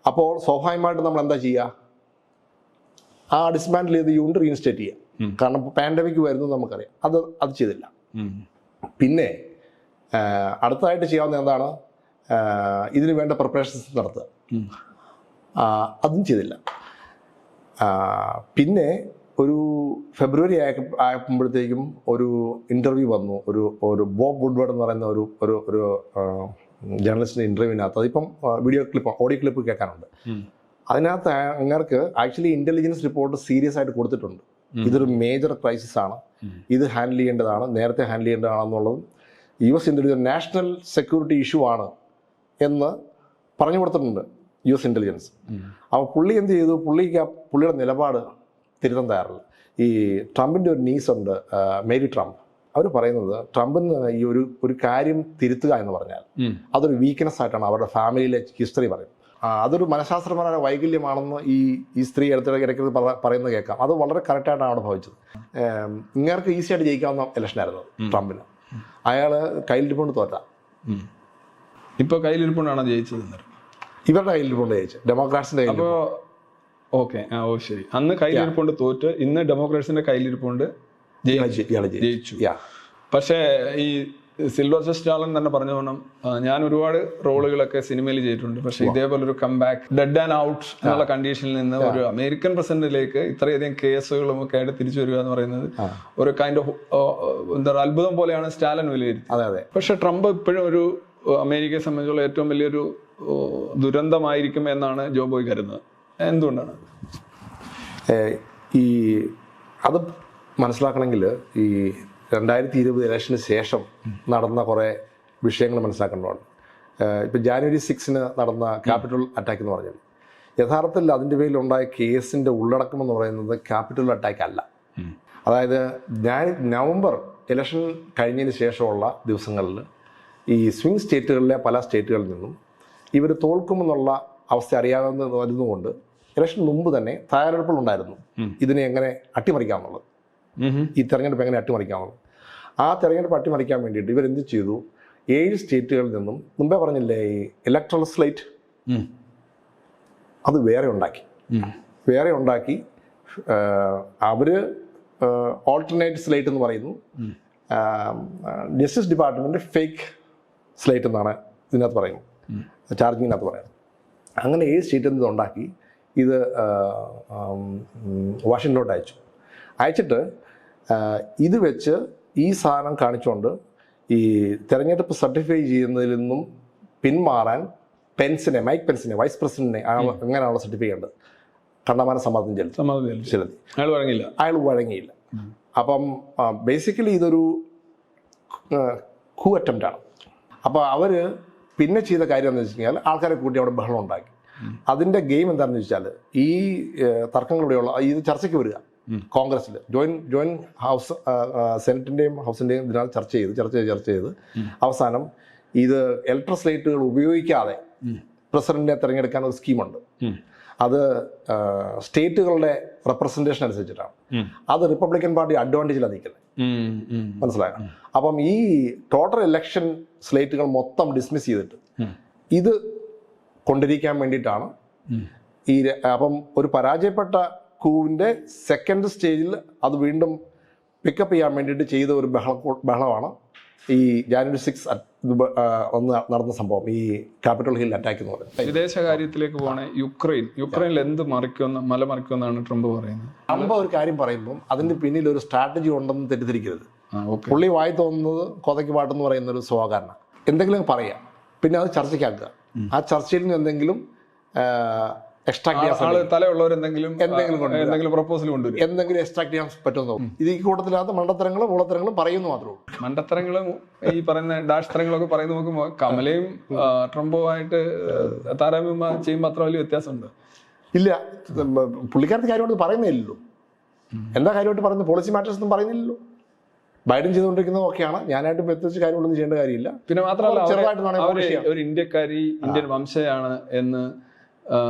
അപ്പോൾ സ്വാഭാവികമായിട്ട് നമ്മൾ എന്താ ചെയ്യുക, ആ ഡിസ്മാൻഡിൽ ചെയ്ത് യൂണിറ്റ് റീഇൻസ്റ്റേറ്റ് ചെയ്യുക. കാരണം പാൻഡമിക് വരുന്നത് നമുക്കറിയാം. അത് ചെയ്തില്ല. പിന്നെ അടുത്തതായിട്ട് ചെയ്യാവുന്ന എന്താണ്, ഇതിന് വേണ്ട പ്രിപ്പറേഷൻസ് നടത്തുക. അതും ചെയ്തില്ല. പിന്നെ ഒരു ഫെബ്രുവരി ആയപ്പോഴത്തേക്കും ഒരു ഇൻ്റർവ്യൂ വന്നു, ഒരു ബോബ് വുഡ്വേർഡ് എന്ന് പറയുന്ന ഒരു ജേർണലിസ്റ്റിൻ്റെ ഇൻ്റർവ്യൂവിനകത്ത്. അതിപ്പം ഓഡിയോ ക്ലിപ്പ് കേൾക്കാനുണ്ട്. അതിനകത്ത് അങ്ങർക്ക് ആക്ച്വലി ഇൻ്റലിജൻസ് റിപ്പോർട്ട് സീരിയസ് ആയിട്ട് കൊടുത്തിട്ടുണ്ട്. ഇതൊരു മേജർ ക്രൈസിസ് ആണ്, ഇത് ഹാൻഡിൽ ചെയ്യേണ്ടതാണ്, നേരത്തെ ഹാൻഡിൽ ചെയ്യേണ്ടതാണെന്നുള്ളതും US intelligence national security issue ആണ് എന്ന് പറഞ്ഞു കൊടുത്തിട്ടുണ്ട് US ഇൻ്റലിജൻസ്. അപ്പോൾ പുള്ളി എന്ത് ചെയ്തു, പുള്ളിയുടെ നിലപാട് തിരുത്താൻ തയ്യാറില്ല. ഈ ട്രംപിൻ്റെ ഒരു നീസുണ്ട്, മേരി ട്രംപ്. അവർ പറയുന്നത് ട്രംപിന് ഈ ഒരു കാര്യം തിരുത്തുക എന്ന് പറഞ്ഞാൽ അതൊരു വീക്ക്നെസ് ആയിട്ടാണ് അവരുടെ ഫാമിലിയിലെ ഹിസ്റ്ററി പറയുന്നത്. അതൊരു മനഃശാസ്ത്രപരമായ വൈകല്യമാണെന്ന് ഈ സ്ത്രീ ഇടയ്ക്ക് പറയുന്നത് കേൾക്കാം. അത് വളരെ കറക്റ്റായിട്ടാണ് അവിടെ ഭവിച്ചത്. ഇങ്ങേർക്ക് ഈസി ആയിട്ട് ജയിക്കാവുന്ന ഇലക്ഷനായിരുന്നു ട്രംപിന്. അയാൾ കയ്യിലിരിപ്പുകൊണ്ട് തോറ്റ. ഇപ്പോൾ കയ്യിലിരിപ്പുണ്ടാണോ ജയിച്ചത്? ഇവരുടെ കയ്യിലിരിപ്പുണ്ട് ജയിച്ചത്, ഡെമോക്രാറ്റ്സിന്റെ. അപ്പോൾ ഓക്കെ, ശരി. അന്ന് കയ്യിലിരിപ്പുണ്ട് തോറ്റ്, ഇന്ന് ഡെമോക്രാറ്റ്സിന്റെ കയ്യിലിരിപ്പുണ്ട് ജയിച്ചു. പക്ഷേ ഈ സിൽവസ്റ്റർ സ്റ്റാലൻ തന്നെ പറഞ്ഞ പോണം, ഞാൻ ഒരുപാട് റോളുകളൊക്കെ സിനിമയിൽ ചെയ്തിട്ടുണ്ട്, പക്ഷെ ഇതേപോലെ ഒരു കംബാക്ക് ഡെഡ് ആൻഡ് ഔട്ട് എന്നുള്ള കണ്ടീഷനിൽ നിന്ന് ഒരു അമേരിക്കൻ പ്രസിഡന്റിലേക്ക് ഇത്രയധികം കേസുകളും ഒക്കെ ആയിട്ട് തിരിച്ചു വരിക എന്ന് പറയുന്നത് ഒരു കൈൻഡ് ഓഫ് എന്താ പറയുക അത്ഭുതം പോലെയാണ് സ്റ്റാലൻ വിലയിരുത്തിയത്. പക്ഷെ ട്രംപ് ഇപ്പോഴും ഒരു അമേരിക്കയെ സംബന്ധിച്ചുള്ള ഏറ്റവും വലിയൊരു ദുരന്തമായിരിക്കും എന്നാണ് ജോബോയ് കരുതുന്നത്. എന്തുകൊണ്ടാണ്? ഈ അത് മനസ്സിലാക്കണമെങ്കിൽ ഈ 2020 ഇലക്ഷന് ശേഷം നടന്ന കുറേ വിഷയങ്ങൾ മനസ്സിലാക്കേണ്ടതാണ്. ഇപ്പം January 6 നടന്ന ക്യാപിറ്റൽ അറ്റാക്ക് എന്ന് പറഞ്ഞാൽ യഥാർത്ഥത്തിൽ അതിൻ്റെ പേരിലുണ്ടായ കേസിൻ്റെ ഉള്ളടക്കം എന്ന് പറയുന്നത് ക്യാപിറ്റൽ അറ്റാക്ക് അല്ല. അതായത് നവംബർ ഇലക്ഷൻ കഴിഞ്ഞതിന് ശേഷമുള്ള ദിവസങ്ങളിൽ ഈ സ്വിംഗ് സ്റ്റേറ്റുകളിലെ പല സ്റ്റേറ്റുകളിൽ നിന്നും ഇവർ തോൽക്കുമെന്നുള്ള അവസ്ഥ അറിയാവുന്ന വരുന്നതുകൊണ്ട് ഇലക്ഷൻ മുമ്പ് തന്നെ തയ്യാറെടുപ്പുകളുണ്ടായിരുന്നു ഇതിനെ എങ്ങനെ അട്ടിമറിക്കാമെന്നുള്ളത്, ഈ തെരഞ്ഞെടുപ്പ് എങ്ങനെ അട്ടിമറിക്കാമെന്നുള്ളത്. ആ തെരഞ്ഞെടുപ്പ് അട്ടിമറിക്കാൻ വേണ്ടിയിട്ട് ഇവരെന്ത് ചെയ്തു, 7 സ്റ്റേറ്റുകളിൽ നിന്നും മുമ്പേ പറഞ്ഞില്ലേ ഈ ഇലക്ട്രൽ സ്ലേറ്റ് അത് വേറെ ഉണ്ടാക്കി അവർ ഓൾട്ടർനേറ്റ് സ്ലേറ്റ് എന്ന് പറയുന്നു, ജസ്റ്റിസ് ഡിപ്പാർട്ട്മെൻറ്റ് ഫേക്ക് സ്ലേറ്റ് എന്നാണ് ഇതിനകത്ത് പറയുന്നത്, ചാർജിങ്ങിനകത്ത് പറയുന്നത്. അങ്ങനെ 7 സ്റ്റേറ്റിൽ നിന്ന് ഉണ്ടാക്കി ഇത് വാഷിങ്ടണിലോട്ട് അയച്ചിട്ട് ഇത് വെച്ച് ഈ സാധനം കാണിച്ചുകൊണ്ട് ഈ തെരഞ്ഞെടുപ്പ് സർട്ടിഫൈ ചെയ്യുന്നതിൽ നിന്നും പിന്മാറാൻ മൈക്ക് പെൻസിനെ വൈസ് പ്രസിഡന്റിനെ എങ്ങനെയാണല്ലോ സർട്ടിഫൈ ചെയ്യേണ്ടത് കണ്ടമാന സമ്മർദ്ദം ചെലുത്തി. അയാൾ വഴങ്ങിയില്ല. അപ്പം ബേസിക്കലി ഇതൊരു കൂ അറ്റംപ്റ്റ് ആണ്. അപ്പോൾ അവർ പിന്നെ ചെയ്ത കാര്യം എന്ന് വെച്ച് കഴിഞ്ഞാൽ ആൾക്കാരെ കൂട്ടി അവിടെ ബഹളം ഉണ്ടാക്കി. അതിൻ്റെ ഗെയിം എന്താണെന്ന് വെച്ചാൽ ഈ തർക്കങ്ങളുടെയുള്ള ഇത് ചർച്ചയ്ക്ക് വരിക കോൺഗ്രസ്സിൽ ജോയിന്റ് ഹൗസ് സെനറ്റിൻ്റെയും ഹൗസിൻ്റെയും ഇതിനകത്ത് ചർച്ച ചെയ്ത് അവസാനം ഇത് ഇലക്ട്രൽ സ്ലേറ്റുകൾ ഉപയോഗിക്കാതെ പ്രസിഡന്റിനെ തിരഞ്ഞെടുക്കാൻ ഒരു സ്കീമുണ്ട്. അത് സ്റ്റേറ്റുകളുടെ റെപ്രസെൻറ്റേഷൻ അനുസരിച്ചിട്ടാണ്. അത് റിപ്പബ്ലിക്കൻ പാർട്ടി അഡ്വാൻറ്റേജിലാണ് നിൽക്കുന്നത്, മനസ്സിലായോ? അപ്പം ഈ ടോട്ടൽ ഇലക്ഷൻ സ്ലേറ്റുകൾ മൊത്തം ഡിസ്മിസ് ചെയ്തിട്ട് ഇത് കൊണ്ടിരിക്കാൻ വേണ്ടിയിട്ടാണ് അപ്പം ഒരു പരാജയപ്പെട്ട കൂവിൻ്റെ സെക്കൻഡ് സ്റ്റേജിൽ അത് വീണ്ടും പിക്കപ്പ് ചെയ്യാൻ വേണ്ടിയിട്ട് ചെയ്ത ഒരു ബഹളമാണ് ഈ January 6 നടന്ന സംഭവം, ഈ ക്യാപിറ്റൽ ഹിൽ അറ്റാക്ക് എന്ന് പറയുന്നത്. വിദേശകാര്യത്തിലേക്ക് പോകണേ, യുക്രൈനിൽ എന്ത് മലമറിക്കുമെന്നാണ് ട്രംപ് പറയുന്നത്. ട്രംപ് ഒരു കാര്യം പറയുമ്പം അതിൻ്റെ പിന്നിൽ ഒരു സ്ട്രാറ്റജി ഉണ്ടെന്ന് തെറ്റിദ്ധരിക്കരുത്. പുള്ളി വായി തോന്നുന്നത് കൊതയ്ക്ക് പാട്ടെന്ന് പറയുന്ന ഒരു സ്വകാരണം എന്തെങ്കിലും പറയാം, പിന്നെ അത് ചർച്ചയ്ക്കാക്കുക. ആ ചർച്ചയിൽ നിന്ന് എന്തെങ്കിലും എക്സ്ട്രാക്ട് ചെയ്യാൻ എന്തെങ്കിലും പ്രൊപ്പോസൽ കൊണ്ടുവരും, എന്തെങ്കിലും എക്സ്ട്രാക്ട് ചെയ്യാൻ പറ്റുമെന്നോ. ഇത് ഈ കൂട്ടത്തിനകത്ത് മണ്ടത്തരങ്ങളും മൂളത്തരങ്ങളും പറയുന്നു മാത്രമേ ഉള്ളൂ. മണ്ടത്തരങ്ങളും ഈ പറയുന്ന ഡാഷ്തരങ്ങളൊക്കെ പറയുന്ന നോക്കുമ്പോൾ കമലയും ട്രംപുമായിട്ട് താരതമ്യം ചെയ്യുമ്പോൾ അത്ര വലിയ വ്യത്യാസമുണ്ട്. ഇല്ല, പുള്ളിക്കാരത്തെ കാര്യമായിട്ട് പറയുന്നേ ഇല്ലല്ലോ. എന്താ കാര്യമായിട്ട് പറയുന്നത്? പോളിസി മാറ്റേഴ്സ് ഒന്നും പറയുന്നില്ലല്ലോ. ബൈഡൻ ചെയ്തുകൊണ്ടിരിക്കുന്നത് ഒക്കെയാണ്. ഞാനായിട്ട് പ്രത്യേകിച്ച് കാര്യങ്ങളൊന്നും ചെയ്യേണ്ട കാര്യമില്ല. പിന്നെ മാത്രമല്ല ഒരു ഇന്ത്യക്കാരി ഇന്ത്യൻ വംശയാണ് എന്ന്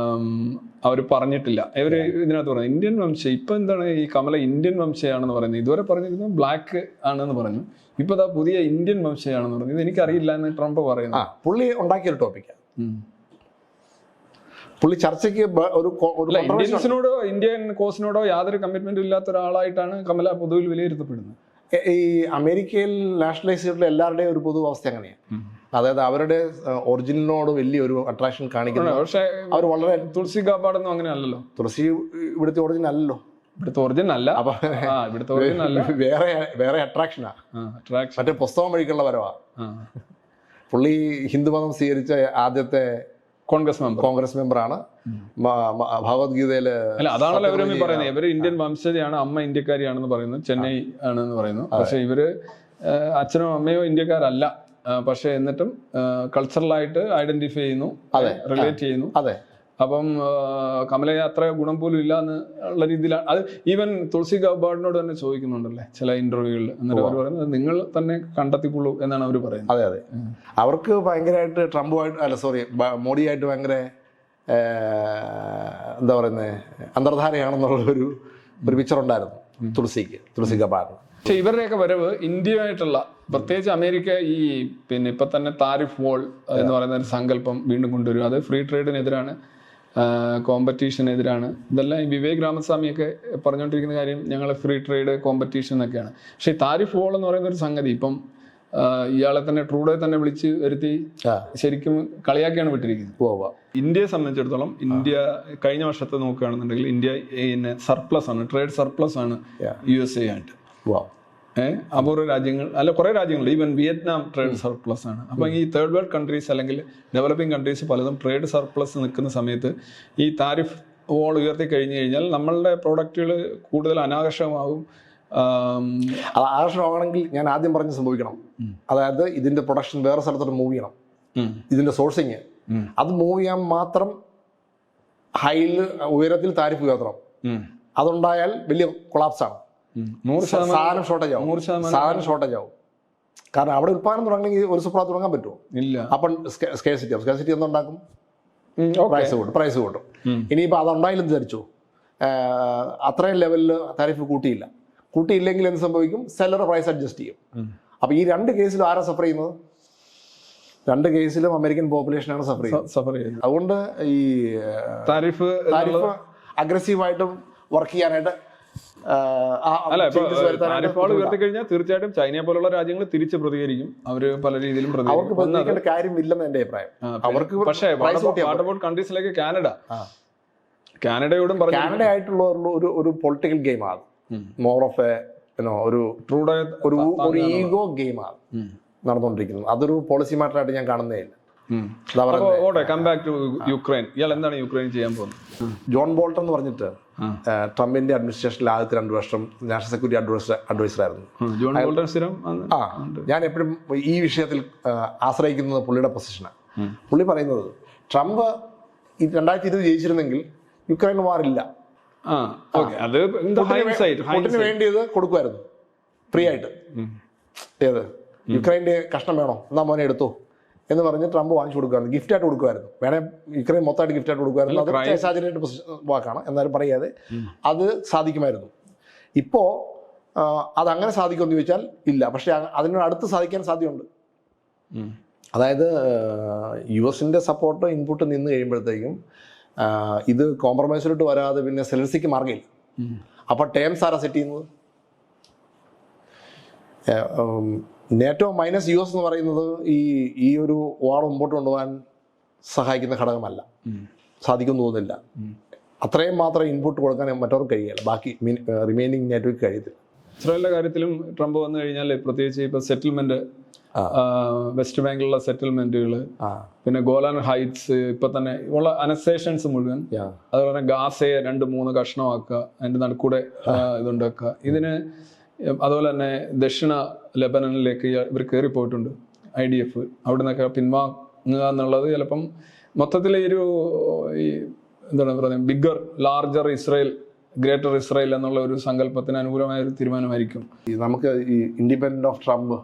അവർ പറഞ്ഞിട്ടില്ല. ഇവർ ഇതിനകത്ത് പറഞ്ഞു ഇന്ത്യൻ വംശം. ഇപ്പൊ എന്താണ് ഈ കമല ഇന്ത്യൻ വംശയാണെന്ന് പറയുന്നത്? ഇതുവരെ പറഞ്ഞിരുന്നത് ബ്ലാക്ക് ആണെന്ന് പറഞ്ഞു, ഇപ്പൊ ഇതാ പുതിയ ഇന്ത്യൻ വംശയാണെന്ന് പറഞ്ഞു. ഇത് എനിക്കറിയില്ല എന്ന് ട്രംപ് പറയുന്നു. പുള്ളി ഉണ്ടാക്കിയൊരു ടോപ്പിക്കാണ്. പുള്ളി ചർച്ചയ്ക്ക് ഇന്ത്യൻസിനോടോ ഇന്ത്യൻ കോസിനോടോ യാതൊരു കമ്മിറ്റ്മെന്റും ഇല്ലാത്ത ഒരാളായിട്ടാണ് കമല പൊതുവിൽ വിലയിരുത്തപ്പെടുന്നത്. ഈ അമേരിക്കയിൽ നാഷണലൈസ് ചെയ്തിട്ടുള്ള എല്ലാവരുടെയും ഒരു പൊതു അവസ്ഥ അങ്ങനെയാണ്. അതായത് അവരുടെ ഒറിജിനലിനോട് വലിയൊരു അട്രാക്ഷൻ കാണിക്കുന്നത്. പക്ഷേ അവർ വളരെ തുളസി ഗാബാർഡൊന്നും അങ്ങനെ അല്ലല്ലോ. തുളസി ഇവിടുത്തെ ഒറിജിൻ അല്ലല്ലോ. ഇവിടുത്തെ ഒറിജിൻ അല്ല. അപ്പൊ വേറെ അട്രാക്ഷനാ. മറ്റേ പുസ്തകം വഴിക്കുള്ള വരവാ. പുള്ളി ഹിന്ദുമതം സ്വീകരിച്ച ആദ്യത്തെ കോൺഗ്രസ് മെമ്പറാണ്. ഭഗവത്ഗീതയില് അതാണല്ലോ ഇവരൊന്നും പറയുന്നത്. ഇവര് ഇന്ത്യൻ വംശജയാണ്, അമ്മ ഇന്ത്യക്കാരിയാണെന്ന് പറയുന്നു, ചെന്നൈ ആണെന്ന് പറയുന്നു. പക്ഷെ ഇവര് അച്ഛനോ അമ്മയോ ഇന്ത്യക്കാരല്ല. പക്ഷെ എന്നിട്ടും കൾച്ചറലായിട്ട് ഐഡന്റിഫൈ ചെയ്യുന്നു, റിലേറ്റ് ചെയ്യുന്നു. അപ്പം കമലയെ അത്ര ഗുണം പോലും ഇല്ല എന്നുള്ള രീതിയിലാണ് അത്. ഈവൻ തുളസി ഗാബാർഡിനോട് തന്നെ ചോദിക്കുന്നുണ്ടല്ലേ ചില ഇന്റർവ്യൂകളിൽ. എന്നിട്ട് അവർ പറയുന്നത് നിങ്ങൾ തന്നെ കണ്ടെത്തിക്കൊള്ളൂ എന്നാണ് അവർ പറയുന്നത്. അതെ, അവർക്ക് ഭയങ്കരമായിട്ട് മോഡിയായിട്ട് ഭയങ്കര എന്താ പറയുന്നത് അന്തർധാരയാണെന്നുള്ള ഒരു പിക്ചർ ഉണ്ടായിരുന്നു തുളസി ഗാബാർഡിന്. പക്ഷെ ഇവരുടെയൊക്കെ വരവ് ഇന്ത്യയുമായിട്ടുള്ള, പ്രത്യേകിച്ച് അമേരിക്ക ഈ ഇപ്പൊ തന്നെ താരിഫ് വാൾ എന്ന് പറയുന്ന ഒരു സങ്കല്പം വീണ്ടും കൊണ്ടുവരും. അത് ഫ്രീ ട്രേഡിനെതിരാണ്, കോമ്പറ്റീഷനെതിരാണ്. ഇതെല്ലാം ഈ വിവേക് രാമസ്വാമിയൊക്കെ പറഞ്ഞുകൊണ്ടിരിക്കുന്ന കാര്യം ഞങ്ങൾ ഫ്രീ ട്രേഡ് കോമ്പറ്റീഷൻ എന്നൊക്കെയാണ്. പക്ഷേ താരിഫ് വാൾ എന്ന് പറയുന്ന ഒരു സംഗതി ഇപ്പം ഇയാളെ തന്നെ ട്രൂഡോയെ തന്നെ വിളിച്ച് വരുത്തി ശരിക്കും കളിയാക്കിയാണ് വിട്ടിരിക്കുന്നത്. ഇന്ത്യയെ സംബന്ധിച്ചിടത്തോളം ഇന്ത്യ കഴിഞ്ഞ വർഷത്തെ നോക്കുകയാണെന്നുണ്ടെങ്കിൽ ഇന്ത്യ സർപ്ലസ് ആണ്, ട്രേഡ് സർപ്ലസ് ആണ് USA ആയിട്ട്. അപൂർവ രാജ്യങ്ങൾ അല്ല കുറെ രാജ്യങ്ങൾ, ഈവൻ വിയറ്റ്നാം ട്രേഡ് സർപ്ലസ് ആണ്. അപ്പം ഈ തേർഡ് വേൾഡ് കൺട്രീസ് അല്ലെങ്കിൽ ഡെവലപ്പിംഗ് കൺട്രീസ് പലതും ട്രേഡ് സർപ്ലസ് നിൽക്കുന്ന സമയത്ത് ഈ താരിഫ് വോൾ ഉയർത്തി കഴിഞ്ഞു കഴിഞ്ഞാൽ നമ്മളുടെ പ്രോഡക്റ്റുകൾ കൂടുതൽ അനാകർഷകമാകും. അത് ആകർഷകമാണെങ്കിൽ ഞാൻ ആദ്യം പറഞ്ഞ് സംഭവിക്കണം, അതായത് ഇതിന്റെ പ്രൊഡക്ഷൻ വേറെ സ്ഥലത്തോട്ട് മൂവ് ചെയ്യണം, ഇതിന്റെ സോഴ്സിങ് അത് മൂവ് ചെയ്യാൻ മാത്രം ഉയരത്തിൽ താരിഫ് ഉയർത്തണം. അതുണ്ടായാൽ വലിയ കൊളാപ്സ് ആണ്, സാധനം ഷോർട്ടേജ് ആവും. കാരണം അവിടെ ഉത്പാദനം തുടങ്ങണമെങ്കിൽ ഒരു സുപ്രാ തുടങ്ങാൻ പറ്റുമോ? ഇല്ല. അപ്പം സ്കേസിറ്റി എന്തുണ്ടാക്കും? പ്രൈസ് കൂട്ടും. ഇനിയിപ്പോൾ അതുണ്ടായാലും ധരിച്ചു അത്രയും ലെവലിൽ താരിഫ് കൂട്ടിയില്ലെങ്കിൽ എന്ത് സംഭവിക്കും? സെല്ലർ പ്രൈസ് അഡ്ജസ്റ്റ് ചെയ്യും. അപ്പോൾ ഈ രണ്ട് കേസിലും ആരാ സഫർ ചെയ്യുന്നത്? രണ്ട് കേസിലും അമേരിക്കൻ പോപ്പുലേഷനാണ് സഫർ ചെയ്യുന്നത്. അതുകൊണ്ട് ഈ താരിഫ് അഗ്രസീവായിട്ട് വർക്ക് ചെയ്യാനായിട്ട് കഴിഞ്ഞാൽ തീർച്ചയായിട്ടും ചൈനയെ പോലുള്ള രാജ്യങ്ങൾ തിരിച്ച് പ്രതികരിക്കും. അവര് പല രീതിയിലും അവർക്ക് പ്രതികരിക്കേണ്ട കാര്യമില്ലെന്ന് എന്റെ അഭിപ്രായം. അവർക്ക് പക്ഷേ കൺട്രീസിലേക്ക് കാനഡയോടും കാനഡ ആയിട്ടുള്ള ഒരു പൊളിറ്റിക്കൽ ഗെയിമാണ്, മോർ ഓഫ് ഒരു ഈഗോ ഗെയിമാണ് നടന്നുകൊണ്ടിരിക്കുന്നത്. അതൊരു പോളിസി മാറ്ററായിട്ട് ഞാൻ കാണുന്നേ ഇല്ല. എന്താണ് യുക്രൈൻ ചെയ്യാൻ പോകുന്നത്? ജോൺ ബോൾട്ടൺ എന്ന് പറഞ്ഞിട്ട് ട്രംപിന്റെ അഡ്മിനിസ്ട്രേഷനിൽ ആദ്യത്തെ 2 വർഷം നാഷണൽ സെക്യൂരിറ്റി അഡ്വൈസർ ആയിരുന്നു. ഞാൻ എപ്പോഴും ഈ വിഷയത്തിൽ ആശ്രയിക്കുന്നത് പുള്ളിയുടെ പൊസിഷനാണ്. പുള്ളി പറയുന്നത് ട്രംപ് 2020 ജയിച്ചിരുന്നെങ്കിൽ യുക്രൈൻ വാറില്ല, പുട്ടിന് വേണ്ടിയത് കൊടുക്കുമായിരുന്നു ഫ്രീ ആയിട്ട്. ഏത് യുക്രൈൻ്റെ കഷ്ണം വേണോ എന്നാ മോനെ എടുത്തോ എന്ന് പറഞ്ഞ് ട്രംപ് വാങ്ങിച്ചു കൊടുക്കുമായിരുന്നു, ഗിഫ്റ്റായിട്ട് കൊടുക്കുമായിരുന്നു. വേണേ യുക്രൈൻ മൊത്തമായിട്ട് ഗിഫ്റ്റായിട്ട് കൊടുക്കുമായിരുന്നു. അത് എക്സാജറേറ്റഡ് വാക്കാണ്, എന്നാലും പറയാതെ അത് സാധിക്കുമായിരുന്നു. ഇപ്പോൾ അതങ്ങനെ സാധിക്കുമെന്ന് ചോദിച്ചാൽ ഇല്ല. പക്ഷെ അതിനോട് അടുത്ത് സാധിക്കാൻ സാധ്യതയുണ്ട്. അതായത് US-ന്റെ സപ്പോർട്ട് ഇൻപുട്ട് നിന്ന് കഴിയുമ്പോഴത്തേക്കും ഇത് കോംപ്രമൈസിലോട്ട് വരാതെ പിന്നെ സെലൻസിക്ക് മാർഗമില്ല. അപ്പോൾ ടേംസ് ആരാ സെറ്റ് ചെയ്യുന്നത്? NATO മൈനസ് US എന്ന് പറയുന്നത് ഈ ഒരു വാർ മുമ്പോട്ട് കൊണ്ടുപോകാൻ സഹായിക്കുന്ന ഘടകമല്ല, സാധിക്കും തോന്നുന്നില്ല. അത്രയും മാത്രം ഇൻപുട്ട് കൊടുക്കാൻ മറ്റവർക്ക് കഴിയില്ല, ബാക്കി റിമൈനിങ് നെറ്റ്വർക്ക് കഴിയത്തില്ല. ഇസ്രായേലിന്റെ കാര്യത്തിലും ട്രംപ് വന്നു കഴിഞ്ഞാൽ പ്രത്യേകിച്ച് ഇപ്പൊ സെറ്റിൽമെന്റ്, വെസ്റ്റ് ബാങ്കിലുള്ള സെറ്റിൽമെന്റുകൾ, പിന്നെ ഗോലാൻ ഹൈറ്റ്സ്, ഇപ്പൊ തന്നെ ഉള്ള അനക്സേഷൻസ് മുഴുവൻ, അതുപോലെ തന്നെ ഗാസയെ 2-3 കഷ്ണമാക്കുക, അതിന്റെ നടുക്കൂടെ ഇതുണ്ടാക്കുക. ഇതിന് അതുപോലെ തന്നെ ദക്ഷിണ ലെബനനിലേക്ക് ഇവർ കയറിപ്പോയിട്ടുണ്ട്, IDF. അവിടെ നിന്നൊക്കെ പിൻവാങ്ങുക എന്നുള്ളത് ചിലപ്പം മൊത്തത്തിൽ ഈ എന്താണ് പറയുന്നത്, bigger larger Israel, greater Israel എന്നുള്ള ഒരു സങ്കല്പത്തിന് അനുകൂലമായ ഒരു തീരുമാനമായിരിക്കും. നമുക്ക് ഈ ഇൻഡിപെൻഡന്റ് ഓഫ് ട്രംപ്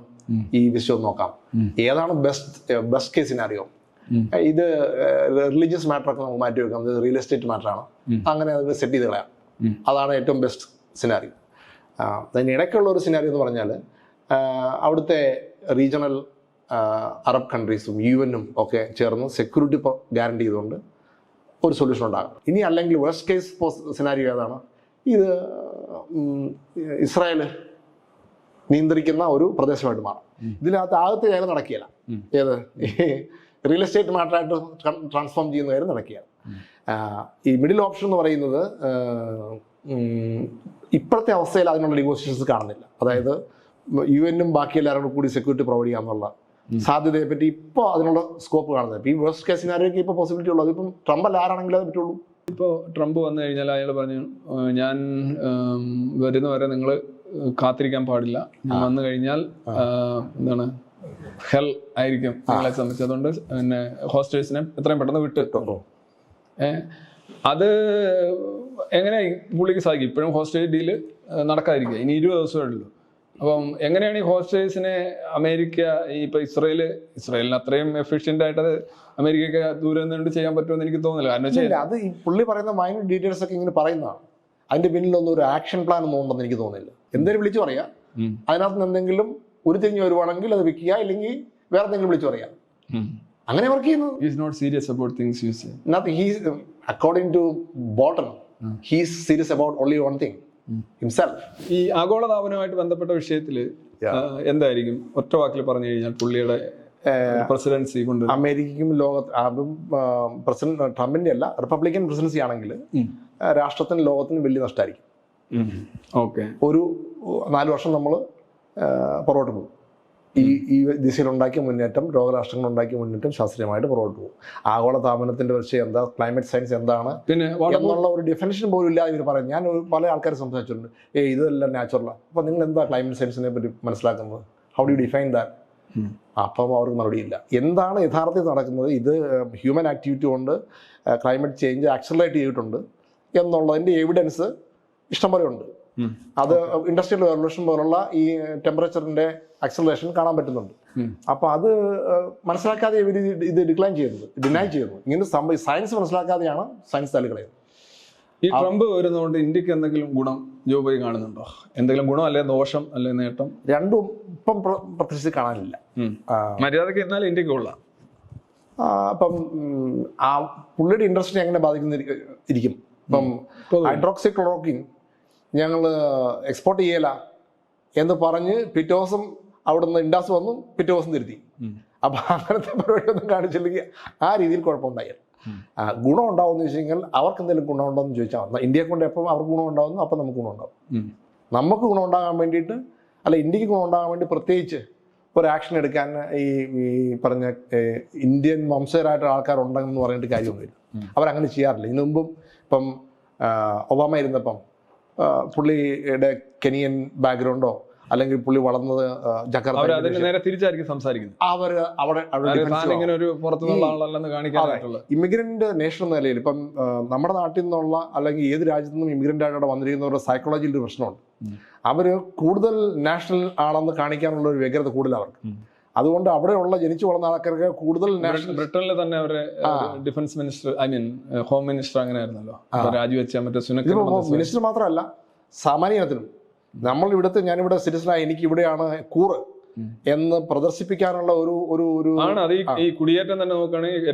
ഈ വിഷയം നോക്കാം. ഏതാണ് ബെസ്റ്റ് കേസ് സിനാരിയോ? ഇത് റിലീജിയസ് മാറ്ററൊക്കെ നമുക്ക് മാറ്റി വെക്കാം, ഇത് റിയൽ എസ്റ്റേറ്റ് മാറ്ററാണ്, അങ്ങനെ അത് സെറ്റ് ചെയ്ത് കളയാം. അതാണ് ഏറ്റവും ബെസ്റ്റ് സിനാരിയോ. അതിന് ഇടയ്ക്കുള്ള ഒരു സിനാരിയോ എന്ന് പറഞ്ഞാൽ അവിടുത്തെ റീജിയണൽ അറബ് കൺട്രീസും UN-ഉം ഒക്കെ ചേർന്ന് സെക്യൂരിറ്റി ഗ്യാരണ്ടി ചെയ്തുകൊണ്ട് ഒരു സൊല്യൂഷൻ ഉണ്ടാകും. ഇനി അല്ലെങ്കിൽ വേഴ്സ്റ്റ് കേസ് സിനാരിയോ ഏതാണ്? ഇത് ഇസ്രായേൽ നിയന്ത്രിക്കുന്ന ഒരു പ്രദേശമായിട്ട് മാറും. ഇതിനകത്ത് ആദ്യത്തെ കാര്യം നടക്കുകയില്ല. ഏത് റിയൽ എസ്റ്റേറ്റ് മാറ്ററായിട്ട് ട്രാൻസ്ഫോം ചെയ്യുന്ന കാര്യം നടക്കുകയാണ്. ഈ മിഡിൽ ഓപ്ഷൻ എന്ന് പറയുന്നത് ഇപ്പോഴത്തെ അവസ്ഥയിൽ അതിനുള്ള നെഗോഷിയേഷൻസ് കാണുന്നില്ല. അതായത് UN-ഉം ബാക്കി എല്ലാവരും കൂടി സെക്യൂരിറ്റി പ്രൊവൈഡ് ചെയ്യാമെന്നുള്ള സാധ്യതയെ പറ്റി ഇപ്പോൾ അതിനുള്ള സ്കോപ്പ് കാണുന്നത്. ഈ വേഴ്സ്റ്റ് കേസ് സിനാരിയോക്ക് ഇപ്പോൾ പോസിബിലിറ്റി ഉള്ളത് ഇപ്പം ട്രംപ് അല്ല, ആരാണെങ്കിലും അത് പറ്റുള്ളൂ. ഇപ്പോൾ ട്രംപ് വന്നു കഴിഞ്ഞാൽ അയാൾ പറഞ്ഞു, ഞാൻ വരുന്നവരെ നിങ്ങൾ കാത്തിരിക്കാൻ പാടില്ല, ഞാൻ വന്നു കഴിഞ്ഞാൽ എന്താണ് ഹെൽ ആയിരിക്കും നിങ്ങളെ സംബന്ധിച്ച്, അതുകൊണ്ട് പിന്നെ ഹോസ്റ്റേഴ്സിനെ എത്രയും പെട്ടെന്ന് വിട്ടിട്ടോ. അത് എങ്ങനെ പുള്ളിക്ക് സാധിക്കും? ഇപ്പോഴും ഹോസ്റ്റേജ് ഡീല് നടക്കാതിരിക്കുക, ഇനി 20 ദിവസമേ ഉള്ളൂ. അപ്പം എങ്ങനെയാണ് ഈ ഹോസ്റ്റേഴ്സിനെ അമേരിക്ക ഇപ്പൊ ഇസ്രായേലിന് അത്രയും എഫിഷ്യന്റ് ആയിട്ട് അത് അമേരിക്കയ്ക്ക് ദൂരെ നിന്നുകൊണ്ട് ചെയ്യാൻ പറ്റുമെന്ന് എനിക്ക് തോന്നുന്നില്ല. കാരണം അത് ഈ പുള്ളി പറയുന്ന മൈനർ ഡീറ്റെയിൽസ് ഒക്കെ ഇങ്ങനെ പറയുന്നതാണ്. അതിന്റെ പിന്നിലൊന്നും ഒരു ആക്ഷൻ പ്ലാൻ ഒന്നും ഉണ്ടെന്ന് എനിക്ക് തോന്നുന്നില്ല. എന്തായാലും വിളിച്ചു പറയാം, അതിനകത്ത് എന്തെങ്കിലും ഉരുത്തിരിഞ്ഞ് വരുവാണെങ്കിൽ അത് വെക്കുക, ഇല്ലെങ്കിൽ വേറെ എന്തെങ്കിലും വിളിച്ചു പറയാം. അങ്ങനെ വർക്ക് ചെയ്യുന്നത്. He is not serious about things you say. Nothing. According to Bolton, he is serious about only one thing. Himself. ഈ ആഗോളതാപനവുമായിട്ട് ബന്ധപ്പെട്ട വിഷയത്തിൽ എന്തായിരിക്കും ഒറ്റ വാക്കിൽ പറഞ്ഞു കഴിഞ്ഞാൽ പുള്ളിയുടെ പ്രസിഡൻസി കൊണ്ട് അമേരിക്കയ്ക്കും അതും പ്രസിഡന്റ് ട്രംപിന്റെ അല്ല, റിപ്പബ്ലിക്കൻ പ്രസിഡൻസി ആണെങ്കിൽ രാഷ്ട്രത്തിനും ലോകത്തിനും വലിയ നഷ്ടമായിരിക്കും. ഓക്കെ, ഒരു 4 വർഷം നമ്മൾ പുറകോട്ട് പോകും. ഈ ദിശയിലുണ്ടാക്കിയ മുന്നേറ്റം, ലോകരാഷ്ട്രങ്ങൾ ഉണ്ടാക്കിയ മുന്നേറ്റം ശാസ്ത്രീയമായിട്ട് പുറകോട്ട് പോകും. ആഗോളതാപനത്തിന്റെ വിഷയം എന്താ, ക്ലൈമറ്റ് സയൻസ് എന്താണ് എന്നുള്ള ഒരു ഡെഫിനേഷൻ പോലും ഇല്ലാതെ ഇവർ പറയും. ഞാൻ പല ആൾക്കാർ സംസാരിച്ചിട്ടുണ്ട്, ഇതെല്ലാം നാച്ചുറലാണ്. അപ്പോൾ നിങ്ങൾ എന്താ ക്ലൈമറ്റ് സയൻസിനെ പറ്റി മനസ്സിലാക്കുന്നത്? How do define that? അപ്പം അവർക്ക് മറുപടിയില്ല. എന്താണ് യഥാർത്ഥത്തിൽ നടക്കുന്നത്, ഇത് ഹ്യൂമൻ ആക്ടിവിറ്റി കൊണ്ട് ക്ലൈമറ്റ് ചേഞ്ച് ആക്സലറേറ്റ് ചെയ്തിട്ടുണ്ട് എന്നുള്ളതിൻ്റെ എവിഡൻസ് ഇഷ്ടംപോലെ ഉണ്ട്. അത് ഇൻഡസ്ട്രിയൽ റെവല്യൂഷൻ പോലുള്ള ഈ ടെമ്പറേച്ചറിന്റെ ആക്സലറേഷൻ കാണാൻ പറ്റുന്നുണ്ട്. അപ്പൊ അത് മനസ്സിലാക്കാതെ ഇവർ ഇത് ഡിക്ലൈൻ ചെയ്യുന്നത്, ഡിനൈ ചെയ്യുന്നു. ഇങ്ങനെ സയൻസ് മനസ്സിലാക്കാതെയാണ് സയൻസ് തള്ളിക്കളയുന്നത്. ഈ ട്രംപ് വരുന്നതുകൊണ്ട് ഇന്ത്യക്ക് എന്തെങ്കിലും ഗുണം ജോ ബൈഡൻ കാണുന്നുണ്ടോ? എന്തെങ്കിലും ഗുണം അല്ലെ ദോഷം അല്ലെ നേട്ടം? രണ്ടും ഇപ്പം പ്രത്യക്ഷിച്ച് കാണാനില്ല. മര്യാദക്ക് എന്നാൽ ഇന്ത്യക്ക് കൊള്ളാം. അപ്പം ആ പുള്ളിയുടെ ഇൻഡസ്ട്രി എങ്ങനെ ബാധിക്കുന്നിരിക്കും. ഇപ്പം ഹൈഡ്രോക്സി ക്ലോറോക്വിൻ ഞങ്ങൾ എക്സ്പോർട്ട് ചെയ്യല എന്ന് പറഞ്ഞ് പിറ്റേ ദിവസം അവിടുന്ന് ഇൻഡാസ് വന്നു, പിറ്റേ ദിവസം തിരുത്തി. അപ്പൊ അങ്ങനത്തെ പരിപാടിയൊന്നും കാണിച്ചില്ലെങ്കിൽ ആ രീതിയിൽ കുഴപ്പമുണ്ടായി. ഗുണം ഉണ്ടാവുമെന്ന് ചോദിച്ചു കഴിഞ്ഞാൽ അവർക്ക് എന്തെങ്കിലും ഗുണമുണ്ടോ എന്ന് ചോദിച്ചാൽ ഇന്ത്യയെ കൊണ്ട് എപ്പം അവർക്ക് ഗുണം ഉണ്ടാവുന്നു അപ്പം നമുക്ക് ഗുണം ഉണ്ടാവും. നമുക്ക് ഗുണം ഉണ്ടാകാൻ വേണ്ടിയിട്ട് അല്ല, ഇന്ത്യക്ക് ഗുണം ഉണ്ടാകാൻ വേണ്ടി പ്രത്യേകിച്ച് ഒരു ആക്ഷൻ എടുക്കാൻ ഈ പറഞ്ഞ ഇന്ത്യൻ വംശജരായിട്ടുള്ള ആൾക്കാരുണ്ടെന്ന് പറഞ്ഞിട്ട് കാര്യമൊന്നുമില്ല. അവരങ്ങനെ ചെയ്യാറില്ല. ഇതിനു മുമ്പും ഇപ്പം ഒബാമ ഇരുന്നപ്പം പുള്ളിയുടെ കെനിയൻ ബാക്ക്ഗ്രൗണ്ടോ അല്ലെങ്കിൽ പുള്ളി വളർന്നത് ജക്കാർത്ത, നേരെ തിരിച്ചായിരിക്കും സംസാരിക്കുന്നത്. ഇമിഗ്രന്റ് നേഷൻ എന്ന നിലയിൽ ഇപ്പം നമ്മുടെ നാട്ടിൽ നിന്നുള്ള അല്ലെങ്കിൽ ഏത് രാജ്യത്തു നിന്നും ഇമിഗ്രന്റ് ആയിട്ട് അവിടെ വന്നിരിക്കുന്നവരുടെ സൈക്കോളജിയിൽ ഒരു പ്രശ്നമുണ്ട്. അവര് കൂടുതൽ നാഷണൽ ആണെന്ന് കാണിക്കാനുള്ള ഒരു വ്യഗ്രത കൂടുതൽ അവർക്ക്. അതുകൊണ്ട് അവിടെയുള്ള ജനിച്ചു വളർന്ന ആൾക്കാർക്ക് കൂടുതൽ നാഷണൽ. ബ്രിട്ടനിൽ തന്നെ അവരെ defence minister, I mean home minister അങ്ങനെ ആയിരുന്നല്ലോ, രാജിവെച്ച മറ്റേ സുനക് മിനിസ്റ്റർ മാത്രമല്ല സാമാന്യത്തിനും നമ്മൾ ഇവിടുത്തെ ഞാനിവിടെ സിറ്റിസണായി എനിക്ക് ഇവിടെയാണ് കൂറ് എന്ന് പ്രദർശിപ്പിക്കാനുള്ള ഒരു ആണ്. അത് ഈ കുടിയേറ്റം തന്നെ നോക്കുകയാണെങ്കിൽ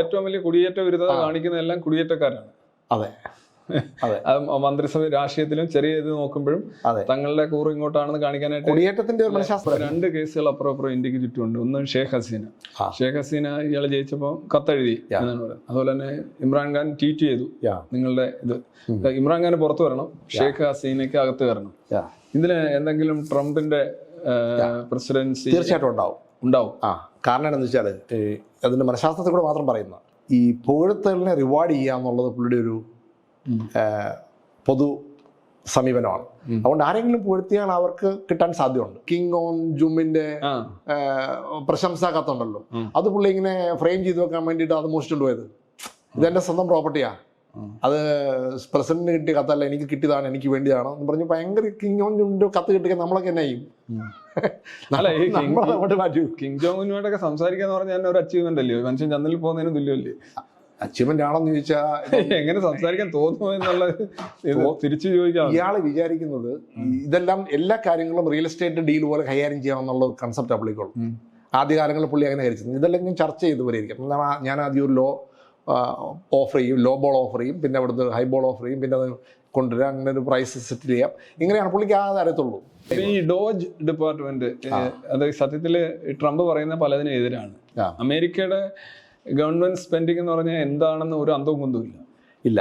ഏറ്റവും വലിയ കുടിയേറ്റ വിരുദ്ധത കാണിക്കുന്നതെല്ലാം കുടിയേറ്റക്കാരാണ്. അതെ, മന്ത്രിസഭ രാഷ്ട്രീയത്തിലും ചെറിയ ഇത് നോക്കുമ്പോഴും തങ്ങളുടെ കൂറ് ഇങ്ങോട്ടാണെന്ന് കാണിക്കാനായിട്ട് കുടിയേറ്റത്തിന്റെ 2 കേസുകൾ അപ്പുറം ഇന്ത്യക്ക് ചുറ്റുമുണ്ട്. ഒന്ന് ഷേഖ് ഹസീന ഇയാളെ ജയിച്ചപ്പോൾ കത്തെഴുതി എന്നാണ് പറയുന്നത്. അതുപോലെ തന്നെ ഇമ്രാൻഖാൻ ട്വീറ്റ് ചെയ്തു നിങ്ങളുടെ ഇത്. ഇമ്രാൻഖാന് പുറത്തു വരണം, ഷേഖ് ഹസീനയ്ക്ക് അകത്ത് കയറണം. ഇതിന് എന്തെങ്കിലും ട്രംപിന്റെ പ്രസിഡൻസി തീർച്ചയായിട്ടും ഉണ്ടാവും. കാരണം എന്താണെന്ന് വെച്ചാൽ അതിന്റെ മനഃശാസ്ത്രത്തിൽ കൂടെ മാത്രം പറയുന്ന ഈ പുകഴ്ത്തലിനെ റിവാർഡ് ചെയ്യുക എന്നുള്ളത് പുള്ളിയുടെ ഒരു പൊതു സമീപനമാണ്. അതുകൊണ്ട് ആരെങ്കിലും പുകഴ്ത്തിയാൽ അവർക്ക് കിട്ടാൻ സാധ്യതയുണ്ട്. കിങ് ഓൺ ജുമ്മിന്റെ പ്രശംസാ കത്തുണ്ടല്ലോ, അത് പുള്ളി ഇങ്ങനെ ഫ്രെയിം ചെയ്ത് വെക്കാൻ വേണ്ടിയിട്ട് അത് മോഷ്ടിച്ചുകൊണ്ട് പോയത്. ഇതെന്റെ സ്വന്തം പ്രോപ്പർട്ടിയാ, അത് പ്രസിഡന്റിന് കിട്ടിയ കത്തല്ല, എനിക്ക് കിട്ടിയതാണ്, എനിക്ക് വേണ്ടിയാണ് എന്ന് പറഞ്ഞ് ഭയങ്കര കിങ് ഓൺ ജുമ്മിന്റെ കത്ത് കിട്ടിയാൽ നമ്മളൊക്കെ എന്നാ ചെയ്യും? കിങ് ജോങ്ങിനോടൊക്കെ സംസാരിക്കാന്ന് പറഞ്ഞാൽ ഒരു അച്ചീവ്മെന്റ് അല്ലയോ? മനുഷ്യൻ ചന്ദ്രനിൽ പോകുന്നതിന് തുല്യമല്ലേ? അച്ചീവ്മെന്റ് ആണെന്ന് ചോദിച്ചാൽ എങ്ങനെ സംസാരിക്കാൻ തോന്നുമോ എന്നുള്ളത് തിരിച്ചു ചോദിക്കാം. ഇയാള് വിചാരിക്കുന്നത് ഇതെല്ലാം എല്ലാ കാര്യങ്ങളും റിയൽ എസ്റ്റേറ്റ് ഡീൽ പോലെ കൈകാര്യം ചെയ്യാമെന്നുള്ള കൺസെപ്റ്റ് അപ്ലിക്കുള്ളൂ. ആദ്യകാലങ്ങളിൽ പുള്ളി അങ്ങനെ കരിച്ചത്. ഇതെല്ലാം ഞാൻ ചർച്ച ചെയ്ത് വരെയിരിക്കും. ഞാൻ ആദ്യം ഒരു ലോ ഓഫർ ചെയ്യും, ലോ ബോൾ ഓഫർ ചെയ്യും, പിന്നെ അവിടുന്ന് ഹൈ ബോൾ ഓഫർ ചെയ്യും, പിന്നെ അത് കൊണ്ടുവരിക, അങ്ങനെ ഒരു പ്രൈസ് സെറ്റിൽ ചെയ്യാം. ഇങ്ങനെയാണ് പുള്ളിക്ക് അറിയത്തുള്ളൂ. ഈ ഡോജ് ഡിപ്പാർട്ട്മെന്റ് അത് സത്യത്തില് ട്രംപ് പറയുന്ന പലതിനും എതിരാണ്. അമേരിക്കയുടെ ഗവൺമെന്റ് സ്പെൻഡിങ് എന്ന് പറഞ്ഞാൽ എന്താണെന്ന് ഒരു അന്തവും കുന്തവും ഇല്ല.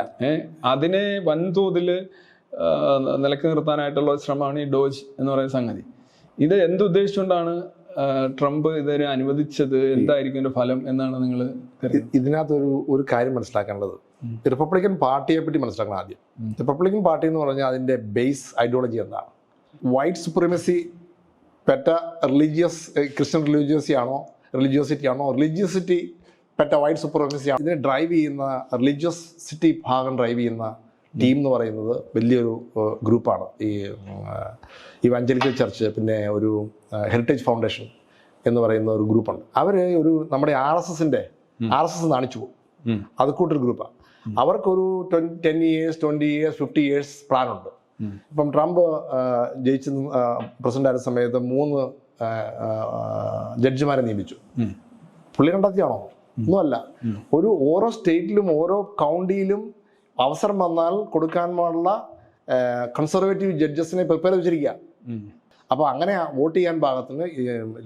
അതിനെ വൻതോതിൽ നിലക്ക് നിർത്താനായിട്ടുള്ള ശ്രമമാണ് ഈ ഡോജ് എന്ന് പറയുന്ന സംഗതി. ഇത് എന്തുദ്ദേശിച്ചുകൊണ്ടാണ് ട്രംപ് ഇതിനെ അനുവദിച്ചത്? എന്തായിരിക്കും ഇതിന്റെ ഫലം എന്നാണ് നിങ്ങൾ ഇതിനകത്തൊരു ഒരു കാര്യം മനസ്സിലാക്കേണ്ടത്? റിപ്പബ്ലിക്കൻ പാർട്ടിയെ പറ്റി മനസ്സിലാക്കണം ആദ്യം. റിപ്പബ്ലിക്കൻ പാർട്ടി എന്ന് പറഞ്ഞാൽ അതിന്റെ ബേസ് ഐഡിയോളജി എന്താണ്? വൈറ്റ് സുപ്രീമസി പെറ്റ റിലീജിയസ് ക്രിസ്ത്യൻ റിലീജിയോസിറ്റി ആണോ, റിലീജിയോസിറ്റി പെറ്റ വൈറ്റ് സുപ്രീമസി ആണ്? ഇതിനെ ഡ്രൈവ് ചെയ്യുന്ന റിലീജിയസിറ്റി ഭാഗം ഡ്രൈവ് ചെയ്യുന്ന ടീം എന്ന് പറയുന്നത് വലിയൊരു ഗ്രൂപ്പാണ്. ഈ ഇവാഞ്ചലിക്കൽ ചർച്ച്, പിന്നെ ഒരു ഹെറിറ്റേജ് ഫൗണ്ടേഷൻ എന്ന് പറയുന്ന ഒരു ഗ്രൂപ്പുണ്ട്. അവർ ഒരു നമ്മുടെ RSS കാണിച്ചു പോകും. അത് കൂട്ടൊരു ഗ്രൂപ്പാണ്. അവർക്കൊരു 10 years, 20 years, 50 years പ്ലാൻ ഉണ്ട്. ഇപ്പം ട്രംപ് ജയിച്ച് പ്രസിഡന്റ് ആയ സമയത്ത് 3 ജഡ്ജിമാരെ നിയമിച്ചു. പുള്ളി കണ്ടെത്തിയാണോ? ഒന്നുമല്ല. ഓരോ സ്റ്റേറ്റിലും ഓരോ കൗണ്ടിയിലും അവസരം വന്നാൽ കൊടുക്കാൻ പാടുള്ള കൺസർവേറ്റീവ് ജഡ്ജസിനെ പ്രിപ്പയർ വെച്ചിരിക്കുക. അപ്പോൾ അങ്ങനെ വോട്ട് ചെയ്യാൻ പാകത്തിന്,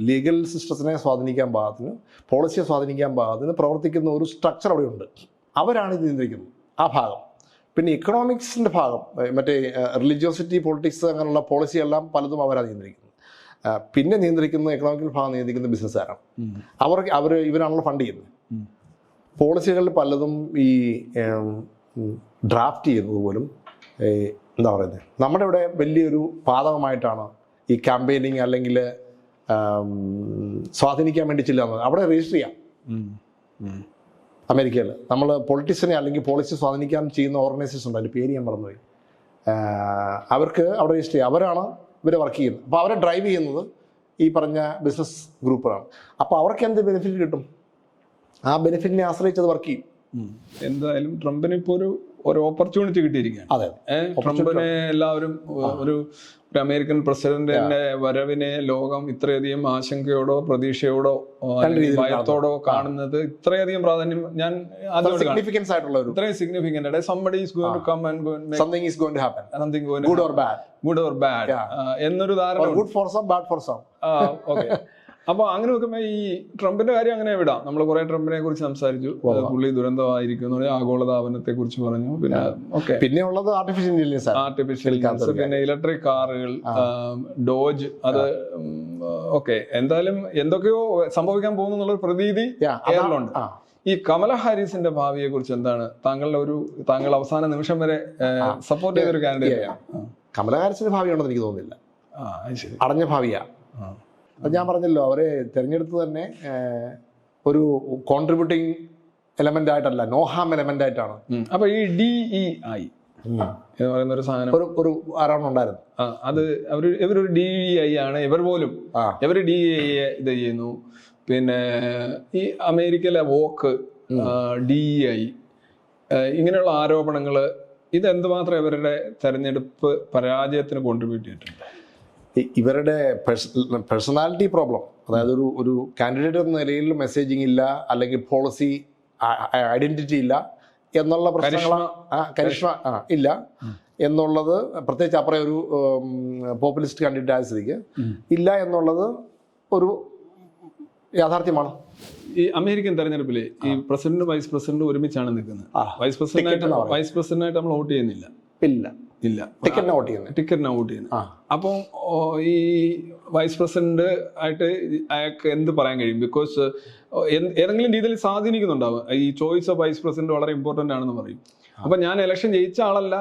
ലീഗൽ സിസ്റ്റത്തിനെ സ്വാധീനിക്കാൻ പാകത്തിന്, പോളിസിയെ സ്വാധീനിക്കാൻ പാകത്തിന് പ്രവർത്തിക്കുന്ന ഒരു സ്ട്രക്ചർ അവിടെയുണ്ട്. അവരാണ് ഇത് നിയന്ത്രിക്കുന്നത് ആ ഭാഗം. പിന്നെ ഇക്കണോമിക്സിൻ്റെ ഭാഗം, മറ്റേ റിലീജിയോസിറ്റി, പൊളിറ്റിക്സ്, അങ്ങനെയുള്ള പോളിസിയെല്ലാം പലതും അവരാണ് നിയന്ത്രിക്കുന്നത്. പിന്നെ നിയന്ത്രിക്കുന്ന എക്കണോമിക്കൽ ഭാഗം നിയന്ത്രിക്കുന്ന ബിസിനസ്സുകാരാണ്. ഇവരാണല്ലോ ഫണ്ട് ചെയ്യുന്നത്. പോളിസികളിൽ പലതും ഈ ഡ്രാഫ്റ്റ് ചെയ്യുന്നത് പോലും എന്താ പറയുന്നത്, നമ്മുടെ ഇവിടെ വലിയൊരു പാതകമായിട്ടാണ് ഈ ക്യാമ്പയിനിങ് അല്ലെങ്കിൽ സ്വാധീനിക്കാൻ വേണ്ടി ചെല്ലുന്നത്. അവിടെ രജിസ്റ്റർ ചെയ്യാം. അമേരിക്കയിൽ നമ്മൾ പൊളിറ്റിക്സിനെ അല്ലെങ്കിൽ പോളിസി സ്വാധീനിക്കാൻ ചെയ്യുന്ന ഓർഗനൈസേഷൻ ഉണ്ട്, അതിൻ്റെ പേര് ഞാൻ മറന്നുപോയി. അവർക്ക് അവിടെ രജിസ്റ്റർ ചെയ്യാം. അവരാണ് ഇവരെ വർക്ക് ചെയ്യുന്നത്. അപ്പോൾ അവരെ ഡ്രൈവ് ചെയ്യുന്നത് ഈ പറഞ്ഞ ബിസിനസ് ഗ്രൂപ്പുകളാണ്. അപ്പോൾ അവർക്ക് എന്ത് ബെനിഫിറ്റ് കിട്ടും? ആ ബെനിഫിറ്റിനെ ആശ്രയിച്ചത് വർക്ക് ചെയ്യും. എന്തായാലും ട്രംപിന് ഇപ്പോൾ ഒരു ഓപ്പർച്യൂണിറ്റി കിട്ടിയിരിക്കുകയാണ്. അതെ, ട്രംപിനെ എല്ലാവരും ഒരു അമേരിക്കൻ പ്രസിഡന്റിന്റെ വരവിനെ ലോകം ഇത്രയധികം ആശങ്കയോടോ പ്രതീക്ഷയോടോ ഭയത്തോടോ കാണുന്നത് ഇത്രയധികം പ്രാധാന്യം ഞാൻ സിഗ്നിഫിക്കൻസ് ആയിട്ടുള്ള ഒരു ഇത്രയും significant. somebody is going to come and go and make something is going to happen, something going good or bad, എന്നൊരു ധാരണ. good for some, bad for some. Okay. അപ്പൊ അങ്ങനെ നോക്കുമ്പോ ഈ ട്രംപിന്റെ കാര്യം അങ്ങനെ വിടാം. നമ്മൾ കുറെ ട്രംപിനെ കുറിച്ച് സംസാരിച്ചു. പുള്ളി ദുരന്തമായിരിക്കും, ആഗോളതാപനത്തെ കുറിച്ച് പറഞ്ഞു. പിന്നെ പിന്നെ ഉള്ളത് ആർട്ടിഫിഷ്യൽ ഇന്റലിജൻസ്, പിന്നെ ഇലക്ട്രിക് കാറുകൾ, ഡോജ്, അത് ഓക്കെ. എന്തായാലും എന്തൊക്കെയോ സംഭവിക്കാൻ പോകുന്നു എന്നുള്ളൊരു പ്രതീതി കേരളമുണ്ട്. ഈ കമല ഹാരിസിന്റെ ഭാവിയെ കുറിച്ച് എന്താണ് താങ്കൾ അവസാന നിമിഷം വരെ സപ്പോർട്ട് ചെയ്തൊരു കാൻഡിഡേറ്റ്? കമല ഹാരിസിന്റെ ഭാവിയുണ്ടെന്ന് എനിക്ക് തോന്നുന്നില്ല. അടഞ്ഞ ഭാവിയാ. അത് ഞാൻ പറഞ്ഞല്ലോ, അവരെ തിരഞ്ഞെടുത്ത് തന്നെ ഒരു കോൺട്രിബ്യൂട്ടിങ് എലമെന്റ് ആയിട്ടല്ല, നോഹാം എലമെന്റ് ആയിട്ടാണ്. അപ്പൊ ഈ DEI എന്ന് പറയുന്ന ഒരു സാധനം ഒരു ആരാണ് ഉണ്ടായിരുന്നു. അത് ഇവരൊരു DEI ആണ്. ഇവർ DEI ഇത് ചെയ്യുന്നു. പിന്നെ ഈ അമേരിക്കയിലെ വോക്ക്, DEI, ഇങ്ങനെയുള്ള ആരോപണങ്ങൾ, ഇത് എന്തുമാത്രം ഇവരുടെ തെരഞ്ഞെടുപ്പ് പരാജയത്തിന് കോൺട്രിബ്യൂട്ട് ചെയ്തിട്ടുണ്ട്? ഇവരുടെ പേഴ്സണാലിറ്റി പ്രോബ്ലം, അതായത് ഒരു കാൻഡിഡേറ്റ് എന്ന നിലയിൽ മെസ്സേജിങ് ഇല്ല, അല്ലെങ്കിൽ പോളിസി ഐഡന്റിറ്റി ഇല്ല എന്നുള്ള പ്രശ്നങ്ങൾ, കരിഷ്മ ഇല്ല എന്നുള്ളത്, പ്രത്യേകിച്ച് അപ്പുറം ഒരു പോപ്പുലിസ്റ്റ് കാൻഡിഡേറ്റ് ആയ സ്ഥിതിക്ക് ഇല്ല എന്നുള്ളത് ഒരു യാഥാർത്ഥ്യമാണ്. ഈ അമേരിക്കൻ തെരഞ്ഞെടുപ്പില് ഈ പ്രസിഡന്റ് വൈസ് പ്രസിഡന്റ് ഒരുമിച്ചാണ് നിൽക്കുന്നത്. വൈസ് പ്രസിഡന്റായിട്ട് നമ്മൾ വോട്ട് ചെയ്യുന്നില്ല. ഇല്ല, ടിക്കറ്റിനാണ് വോട്ട് ചെയ്യുന്നത്. അപ്പം ഈ വൈസ് പ്രസിഡന്റ് ആയിട്ട് അയാൾക്ക് എന്ത് പറയാൻ കഴിയും? ബിക്കോസ് ഏതെങ്കിലും രീതിയിൽ സ്വാധീനിക്കുന്നുണ്ടാവും. ഈ ചോയ്സ് ഓഫ് വൈസ് പ്രസിഡന്റ് വളരെ ഇമ്പോർട്ടന്റ് ആണെന്ന് പറയും. അപ്പൊ ഞാൻ ഇലക്ഷൻ ജയിച്ച ആളല്ല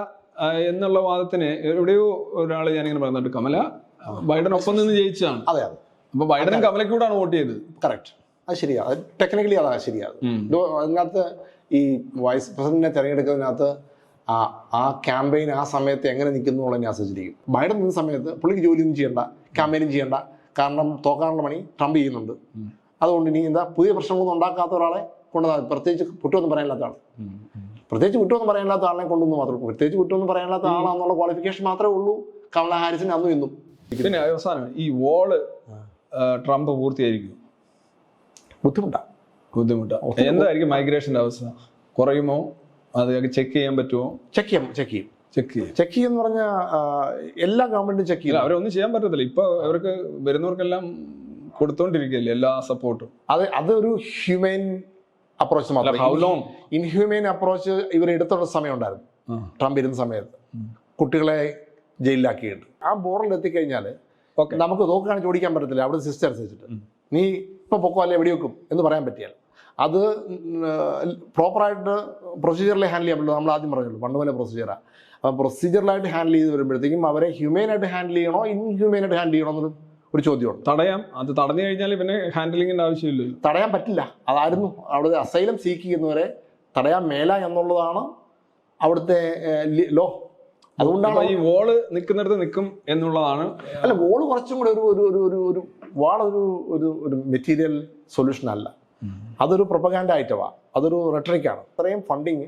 എന്നുള്ള വാദത്തിന് എവിടെയോ ഒരാൾ ഞാനിങ്ങനെ പറയുന്നുണ്ട്, കമല ബൈഡൻ ഒപ്പം നിന്ന് ജയിച്ചതാണ്. അപ്പൊ ബൈഡനും കമലക്കൂടാണ് വോട്ട് ചെയ്തത്. കറക്റ്റ്, അത് ശരിയാണ്. ടെക്നിക്കലി അതാണ് ശരിയാണ്. അതിനകത്ത് ഈ വൈസ് പ്രസിഡന്റിനെ തിരഞ്ഞെടുക്കുന്നതിനകത്ത് ആ ക്യാമ്പയിൻ ആ സമയത്ത് എങ്ങനെ നിൽക്കുന്നു എന്നുള്ളതിനെ ആശ്രയിച്ചിരിക്കും. ബൈഡൻ നിന്ന സമയത്ത് പുള്ളിക്ക് ജോലിയൊന്നും ചെയ്യണ്ട, ക്യാമ്പയിനും ചെയ്യണ്ട. കാരണം തോക്കാനുള്ള പണി ട്രംപ് ചെയ്യുന്നുണ്ട്. അതുകൊണ്ട് ഇനി പുതിയ പ്രശ്നങ്ങളൊന്നും ഉണ്ടാക്കാത്ത ഒരാളെ കൊണ്ടുവന്നാൽ, പ്രത്യേകിച്ച് കുറ്റമൊന്നും പറയാനില്ലാത്ത ആൾ, ആളിനെ കൊണ്ടുവന്ന് മാത്രമേ, പ്രത്യേകിച്ച് കുറ്റമൊന്നും പറയാനില്ലാത്ത ആളാന്നുള്ള ക്വാളിഫിക്കേഷൻ മാത്രമേ ഉള്ളൂ കമല ഹാരിസിന് അന്നും ഇന്നും. പിന്നെ അവസാനം ഈ വോള് ട്രംപ് പൂർത്തിയായിരിക്കും. ബുദ്ധിമുട്ടാ. എന്തായിരിക്കും മൈഗ്രേഷന്റെ അവസ്ഥ? കുറയുമോ? അത് ചെക്ക് ചെയ്യാൻ പറ്റുമോ? ചെക്ക് ചെയ്യും പറഞ്ഞാൽ എല്ലാ ഗവൺമെന്റും ചെക്ക് ചെയ്യും. അവരൊന്നും ചെയ്യാൻ പറ്റത്തില്ല. ഇപ്പൊ അവർക്ക് വരുന്നവർക്കെല്ലാം കൊടുത്തോണ്ടിരിക്കുകയല്ലേ എല്ലാ സപ്പോർട്ടും. അതൊരു ഹ്യൂമൻ അപ്രോച്ച് മാത്രം. ഹൗ ലോങ് ഇൻഹ്യൂമൻ അപ്രോച്ച് ഇവർ എടുത്തുള്ള സമയം ഉണ്ടായിരുന്നു. ട്രംപ് ഇരുന്ന സമയത്ത് കുട്ടികളെ ജയിലിലാക്കിയിട്ട് ആ ബോർഡിൽ എത്തിക്കഴിഞ്ഞാൽ നമുക്ക് തോക്ക് കാണിച്ച് ഓടിക്കാൻ പറ്റത്തില്ല. അവിടെ സിസ്റ്റം അനുസരിച്ചിട്ട് നീ ഇപ്പൊ പൊക്കോ അല്ലെ വെടി വെക്കും എന്ന് പറയാൻ പറ്റിയാൽ അത് പ്രോപ്പറായിട്ട് പ്രൊസീജിയറിൽ ഹാൻഡിൽ ചെയ്യാൻ പറ്റില്ല. നമ്മൾ ആദ്യം പറഞ്ഞുള്ളൂ, പണ്ട് പോലെ പ്രൊസീജിയറാണ്. അപ്പം പ്രൊസീജിയറിലായിട്ട് ഹാൻഡിൽ ചെയ്ത് വരുമ്പോഴത്തേക്കും അവരെ ഹ്യൂമനായിട്ട് ഹാൻഡിൽ ചെയ്യണോ ഇൻഹ്യൂമനായിട്ട് ഹാൻഡിൽ ചെയ്യണോ എന്നൊരു ചോദ്യമുണ്ട്. അത് തടഞ്ഞു കഴിഞ്ഞാൽ പിന്നെ ഹാൻഡിലിങ്ങിന്റെ ആവശ്യമില്ല. തടയാൻ പറ്റില്ല. അതായിരുന്നു അവിടെ അസൈലം സീക്ക് ചെയ്യുന്നവരെ തടയാൻ മേല എന്നുള്ളതാണ് അവിടുത്തെ ലോ. അതുകൊണ്ടാണ് ഈ വോള് നിൽക്കുന്നിടത്ത് നിൽക്കും എന്നുള്ളതാണ്. അല്ല, വോള് കുറച്ചും കൂടെ ഒരു വാളൊരു മെറ്റീരിയൽ സൊല്യൂഷൻ അല്ല. അതൊരു പ്രൊപ്പഗാൻഡ ഐറ്റമാണ്, അതൊരു റെട്ടറിക്കാണ്. അത്രയും ഫണ്ടിങ്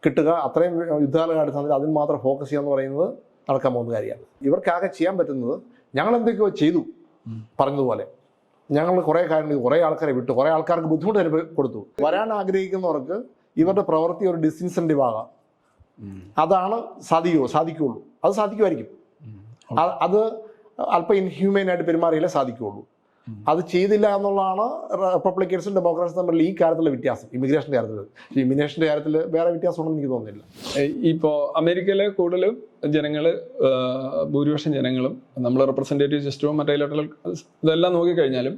കിട്ടുക, അത്രയും യുദ്ധകാലഘട്ടത്തിൽ അതിന് മാത്രം ഫോക്കസ് ചെയ്യുക എന്ന് പറയുന്നത് നടക്കാൻ പോകുന്ന കാര്യമാണ്. ഇവർക്കാകെ ചെയ്യാൻ പറ്റുന്നത് ഞങ്ങൾ എന്തൊക്കെയോ ചെയ്തു പറഞ്ഞതുപോലെ ഞങ്ങൾ കുറേ കാര്യങ്ങൾ, കുറേ ആൾക്കാരെ വിട്ടു, കുറേ ആൾക്കാർക്ക് ബുദ്ധിമുട്ട് കൊടുത്തു. വരാൻ ആഗ്രഹിക്കുന്നവർക്ക് ഇവരുടെ പ്രവൃത്തി ഒരു ഡിസിൻസെൻറ്റീവ് ആകാം. അതാണ് സാധിക്കുള്ളൂ. അത് സാധിക്കുമായിരിക്കും. അത് അല്പം ഇൻഹ്യൂമൈനായിട്ട് പെരുമാറിയാലേ സാധിക്കുകയുള്ളൂ. അത് ചെയ്തില്ല എന്നുള്ളതാണ് റിപ്പബ്ലിക്കൻസും ഡെമോക്രാറ്റ്സും തമ്മിൽ ഈ കാര്യത്തിലുള്ള വ്യത്യാസം. ഇമിഗ്രേഷൻ്റെ കാര്യത്തിൽ വേറെ വ്യത്യാസമുണ്ടെന്ന് എനിക്ക് തോന്നുന്നില്ല. ഇപ്പോൾ അമേരിക്കയിലെ കൂടുതലും ജനങ്ങൾ, ഭൂരിപക്ഷം ജനങ്ങളും നമ്മൾ റെപ്രസെൻറ്റേറ്റീവ് സിസ്റ്റവും മറ്റേ ഇലക്ട്രൽ ഇതെല്ലാം നോക്കിക്കഴിഞ്ഞാലും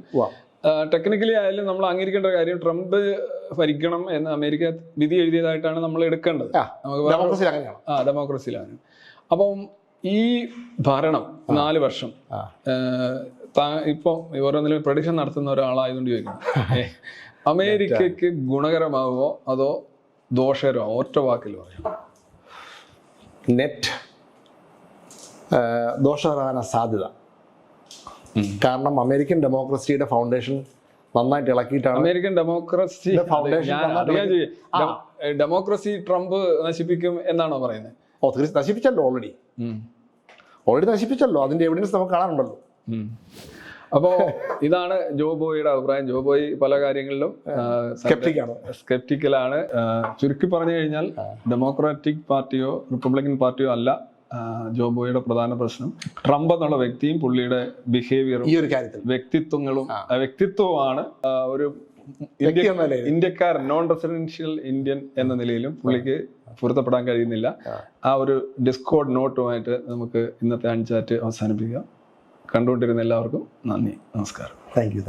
ടെക്നിക്കലി ആയാലും നമ്മൾ അംഗീകരിക്കേണ്ട കാര്യം ട്രംപ് ഭരിക്കണം എന്ന് അമേരിക്ക വിധി എഴുതിയതായിട്ടാണ് നമ്മൾ എടുക്കേണ്ടത്. ഡെമോക്രസിയിലാണ്. അപ്പം ഈ ഭരണം 4 വർഷം ഇപ്പം ഓരോന്നിലും പ്രഡിക്ഷൻ നടത്തുന്ന ഒരാളായതുകൊണ്ട് ചോദിക്കണം, അമേരിക്കയ്ക്ക് ഗുണകരമാവുമോ അതോ ദോഷകരമാവോ? ഒറ്റ വാക്കിൽ പറയാം. നെറ്റ് ദോഷകരമാകാൻ സാധ്യത. കാരണം അമേരിക്കൻ ഡെമോക്രസിയുടെ ഫൗണ്ടേഷൻ നന്നായിട്ട് ഇളക്കിയിട്ടാണ്. അമേരിക്കൻ ഡെമോക്രസി ഡെമോക്രസി ട്രംപ് നശിപ്പിക്കും എന്നാണോ പറയുന്നത്? നശിപ്പിച്ചല്ലോ, ഓൾറെഡി നശിപ്പിച്ചല്ലോ. അതിന്റെ എവിഡൻസ് നമുക്ക് കാണാനുണ്ടല്ലോ. അപ്പോ ഇതാണ് ജോ ബോയിയുടെ അഭിപ്രായം. ജോ ബോയ് പല കാര്യങ്ങളിലും സ്കെപ്റ്റിക്കലാണ്. ചുരുക്കി പറഞ്ഞു കഴിഞ്ഞാൽ ഡെമോക്രാറ്റിക് പാർട്ടിയോ റിപ്പബ്ലിക്കൻ പാർട്ടിയോ അല്ല ജോ ബോയിയുടെ പ്രധാന പ്രശ്നം. ട്രംപ് എന്നുള്ള വ്യക്തിയും പുള്ളിയുടെ ബിഹേവിയറും ഈ ഒരു കാര്യത്തിൽ വ്യക്തിത്വമാണ് ഒരു ഇന്ത്യക്കാരൻ, നോൺ റെസിഡൻഷ്യൽ ഇന്ത്യൻ എന്ന നിലയിലും പുള്ളിക്ക് പൊരുത്തപ്പെടാൻ കഴിയുന്നില്ല. ആ ഒരു ഡിസ്കോഡ് നോട്ടുമായിട്ട് നമുക്ക് ഇന്നത്തെ അൺചാറ്റ് അവസാനിപ്പിക്കാം. കണ്ടുകൊണ്ടിരുന്ന എല്ലാവർക്കും നന്ദി, നമസ്കാരം. Thank you.